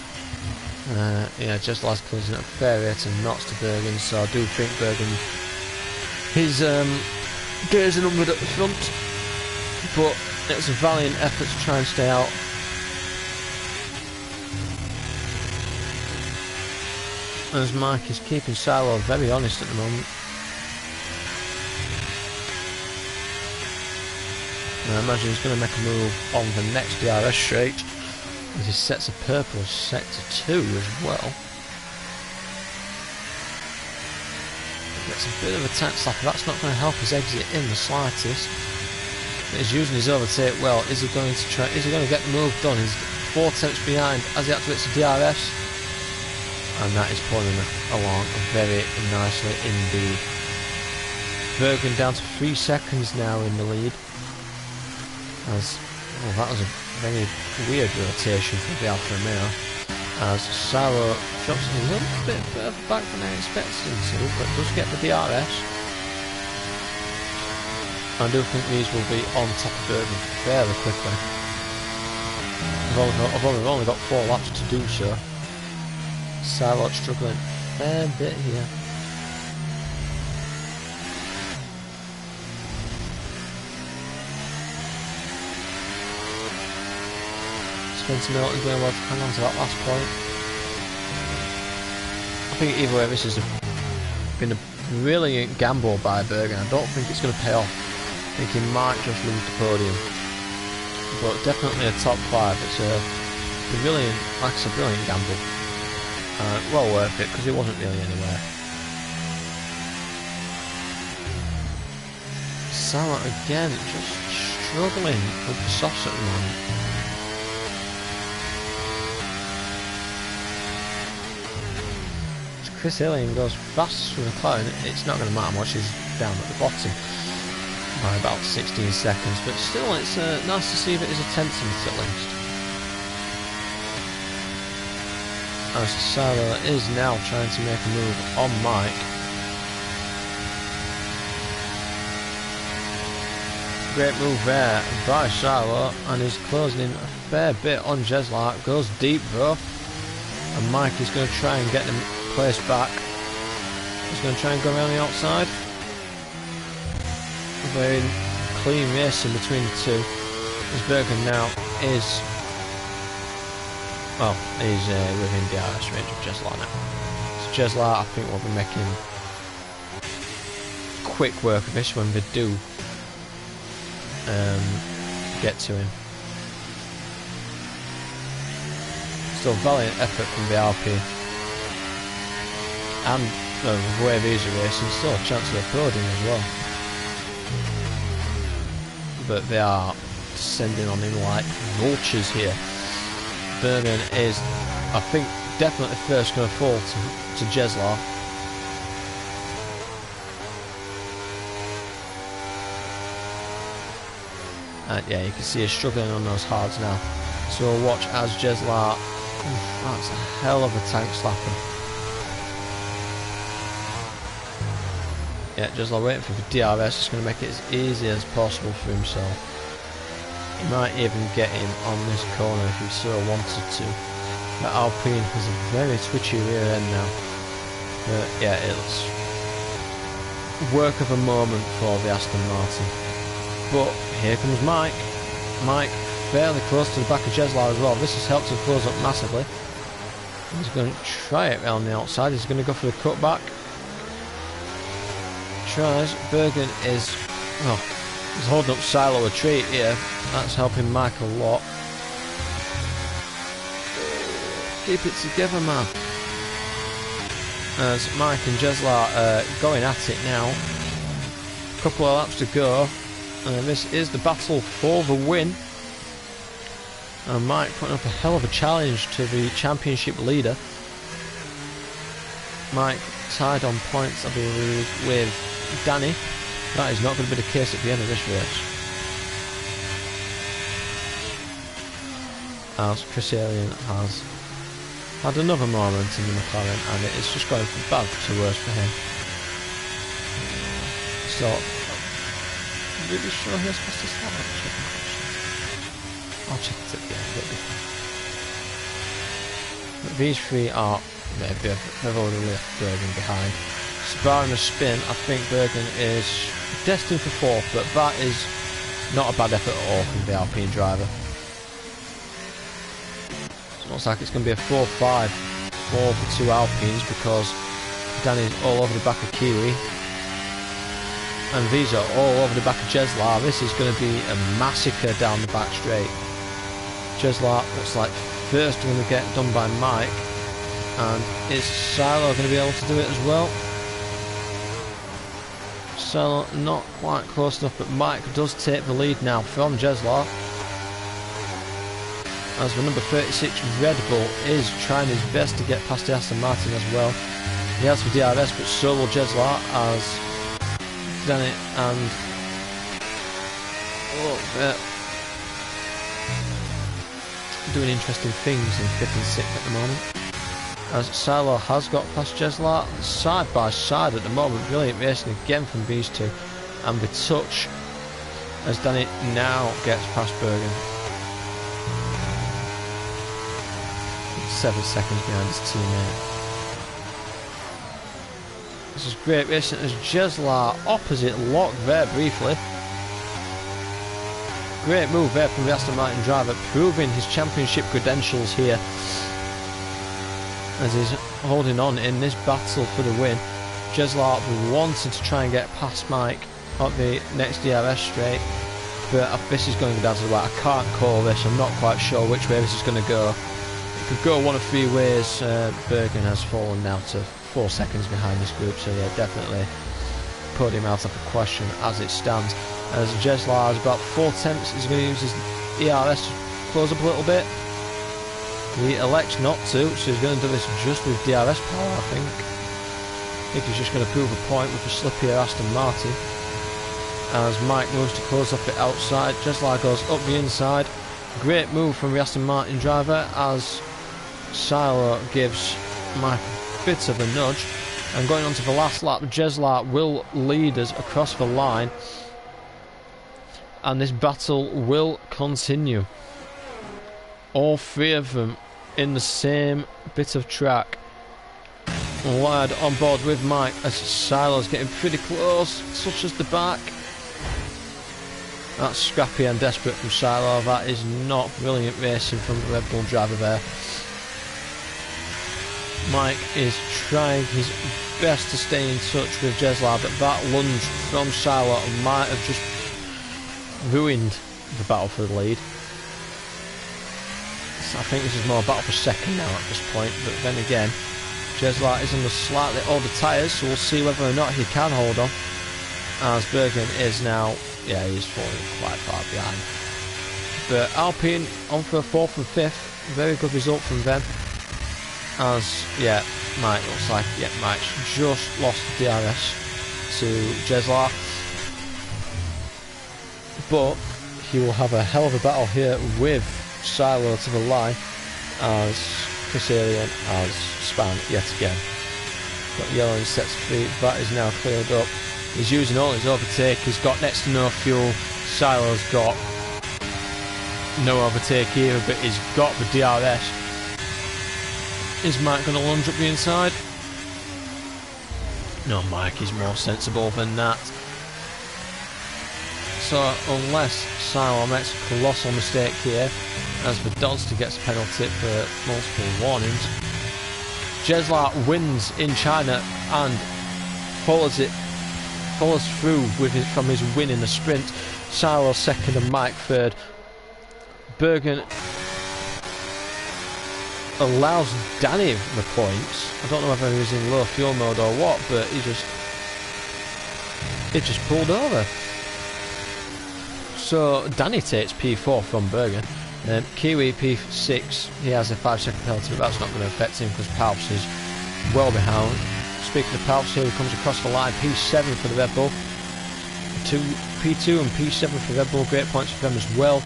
Yeah, just last closing at a fair rate and knots to Bergen, so I do think Bergen, his days are numbered at the front, but it's a valiant effort to try and stay out. As Mike is keeping Silo very honest at the moment. I imagine he's going to make a move on the next DRS straight, as he sets a purple sector 2 as well. Gets a bit of a tax slapper. That's not going to help his exit in the slightest. But he's using his overtake well. Is he going to try? Is he going to get the move done? He's 4 tenths behind as he activates the DRS. And that is pulling him along very nicely indeed. Bergen down to 3 seconds now in the lead. As, well, that was a very weird rotation for the Alfa Romeo. As Salo drops a little bit further back than I expected him to, but does get the DRS. I do think these will be on top of Bergen fairly quickly. I've only got 4 laps to do so. Silo struggling a fair bit here. Spencer Milton doing well to hang on to that last point. I think either way this has been a brilliant gamble by Bergen. I don't think it's going to pay off. I think he might just lose the podium. But definitely a top 5. It's a brilliant, like I said, brilliant gamble. Well worth it, because it wasn't really anywhere. Salah again, just struggling with the softs at the moment. As Chris Hillian goes fastest from the McLaren, it's not going to matter much, he's down at the bottom by about 16 seconds, but still it's nice to see that he's attempting it at least. As Silo is now trying to make a move on Mike. Great move there by Silo, and he's closing in a fair bit on Jeslark. Goes deep though, and Mike is going to try and get the place back. He's going to try and go around the outside. Very clean racing between the two. As Bergen now is, well, he's within DRS range of Jeslar now. So Jeslar, I think, will be making quick work of this when they do get to him. Still valiant effort from the Alpine. And the way these are racing, still a chance of a podium as well. But they are descending on him like vultures here. Bergen is, I think, definitely first going to fall to Jeslar. And yeah, you can see he's struggling on those hards now. So we'll watch as Jeslar, that's a hell of a tank slapper. Yeah, Jeslar waiting for the DRS, just going to make it as easy as possible for himself. He might even get in on this corner if he so wanted to. But Alpine has a very twitchy rear end now. But yeah, it's work of a moment for the Aston Martin. But here comes Mike. Mike fairly close to the back of Jeslar as well. This has helped him close up massively. He's going to try it around the outside. He's going to go for the cutback. Tries. Bergen is... well, he's holding up Silo a treat here. That's helping Mike a lot. Keep it together, man. As Mike and Jesla are going at it now. A couple of laps to go. And this is the battle for the win. And Mike putting up a hell of a challenge to the championship leader. Mike tied on points, I believe, with Danny. That is not going to be the case at the end of this race. As Chris Alien has had another moment in the McLaren, and it is just going from bad to worse for him. So, I'm really sure he's supposed to start checking. I'll check it at the end, it'll be fine. But these three are, maybe they've already left Bergen behind. So barring a spin, I think Bergen is destined for fourth, but that is not a bad effort at all from the Alpine driver. So it looks like it's going to be a 4-5 for the two Alpines because Danny's all over the back of Kiwi. And these are all over the back of Jeslar. This is going to be a massacre down the back straight. Jeslar looks like first going to get done by Mike. And is Silo going to be able to do it as well? Silo not quite close enough, but Mike does take the lead now from Jeslar. As the number 36 Red Bull is trying his best to get past the Aston Martin as well. He has for DRS, but so will Jeslar as Danny and doing interesting things in 5th and 6th at the moment. As Silo has got past Jeslar, side by side at the moment. Brilliant racing again from these two, and the touch as Danny now gets past Bergen. 7 seconds behind his teammate. This is great racing as Jeslar opposite lock there briefly. Great move there from the Aston Martin driver, proving his championship credentials here as he's holding on in this battle for the win. Jeslar wanting to try and get past Mike at the next DRS straight, but this is going to go down to the right. I can't call this, I'm not quite sure which way this is going to go. It could go one of three ways. Bergen has fallen now to 4 seconds behind this group, so yeah, definitely podium out of the question as it stands. As Jeslar has about 4 tenths, he's going to use his ERS to close up a little bit. He elects not to, so he's going to do this just with DRS power, I think. I think he's just going to prove a point with a slippier Aston Martin. As Mike moves to close up the outside, Jeslar goes up the inside. Great move from the Aston Martin driver as Silo gives Mike a bit of a nudge. And going on to the last lap, Jeslar will lead us across the line. And this battle will continue. All three of them in the same bit of track. Wide on board with Mike as Silo's getting pretty close, such as the back. That's scrappy and desperate from Silo. That is not brilliant racing from the Red Bull driver there. Mike is trying his best to stay in touch with Jeslar, but that lunge from Silo might have just ruined the battle for the lead. So I think this is more a battle for second now at this point, but then again, Jeslar is on the slightly older tyres, so we'll see whether or not he can hold on. As Bergen is now, yeah, he's falling quite far behind. But Alpine on for 4th and 5th, very good result from them. As, yeah, Mike looks like, yeah, Mike's just lost DRS to Jeslar. But he will have a hell of a battle here with Silo to the line as Chris Alien has spanned yet again. Got yellow in sets of feet, that is now cleared up. He's using all his overtake, he's got next to no fuel. Silo's got no overtake either, but he's got the DRS. Is Mike going to lunge up the inside? No, Mike is more sensible than that. So unless Silo makes a colossal mistake here, as the Dodster gets a penalty for multiple warnings, Jeslar wins in China and follows through with from his win in the sprint. Silo second and Mike third. Bergen allows Danny the points. I don't know whether he was in low fuel mode or what, but he just pulled over. So Danny takes P4 from Bergen. Kiwi P6, he has a 5-second penalty, but that's not going to affect him because Palps is well behind. Speaking of Palps, here he comes across the line. P7 for the Red Bull. P2 and P7 for Red Bull, great points for them as well.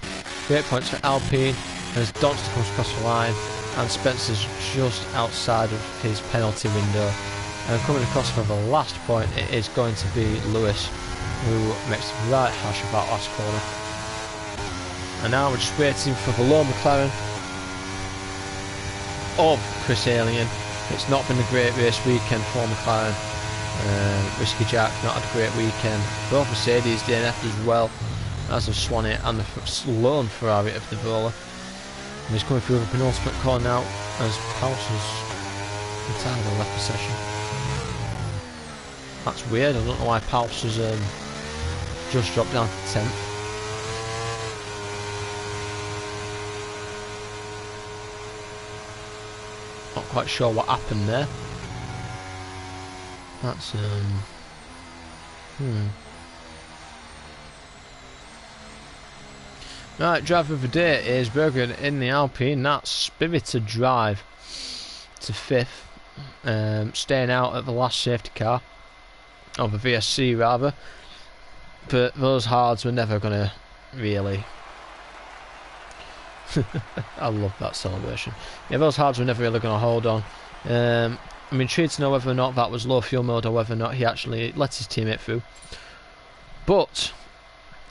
Great points for Alpine, as Donster comes across the line, and Spencer's just outside of his penalty window. And coming across for the last point, it is going to be Lewis, who makes the right hash of that last corner. And now we're just waiting for the low McLaren of Chris Alien. It's not been a great race weekend for McLaren. Risky Jack not had a great weekend. Both Mercedes DNF as well, as of Swanee and the lone Ferrari of the Vola. And he's coming through the penultimate corner now as Paus has entirely left the session. That's weird. I don't know why Paus has just dropped down to 10th. Not quite sure what happened there. That's Right, driver of the day is Bergen in the Alpine. That's spirited drive to 5th, staying out at the last safety car, or the VSC rather. But those hards were never going to really. I love that celebration. Yeah, those hards were never really going to hold on. I'm intrigued to know whether or not that was low fuel mode or whether or not he actually let his teammate through. But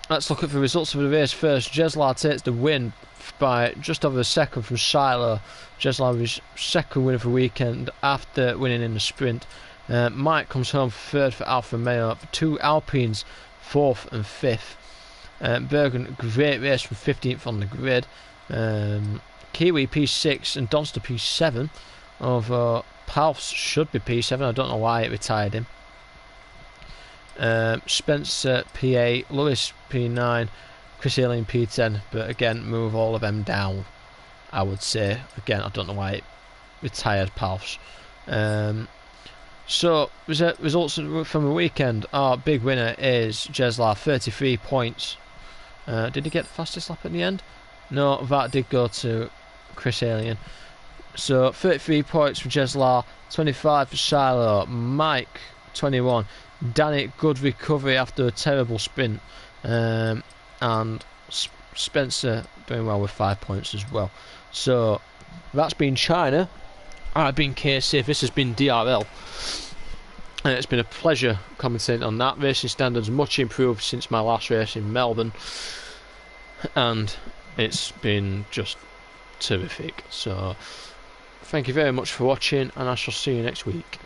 let's look at the results of the race first. Jeslar takes the win by just over a second from Silo. Jeslar with his second win of the weekend after winning in the sprint. Mike comes home third for Alfa Romeo. The two Alpines 4th and 5th. Bergen, great race from 15th on the grid. Kiwi P6 and Donster P7. Over Palfs should be P7. I don't know why it retired him. Spencer P8, Lewis P9, Chris Alien P10. But again, move all of them down, I would say. Again, I don't know why it retired Palfs. So results from the weekend. Our big winner is Jeslar, 33 points. Did he get the fastest lap at the end? No, that did go to Chris Alien. So 33 points for Jeslar, 25 for Shiloh, Mike 21, Danny good recovery after a terrible sprint, and Spencer doing well with 5 points as well. So that's been China. I've been KC. This has been DRL. And it's been a pleasure commentating on that. Racing standards much improved since my last race in Melbourne, and it's been just terrific. So thank you very much for watching, and I shall see you next week.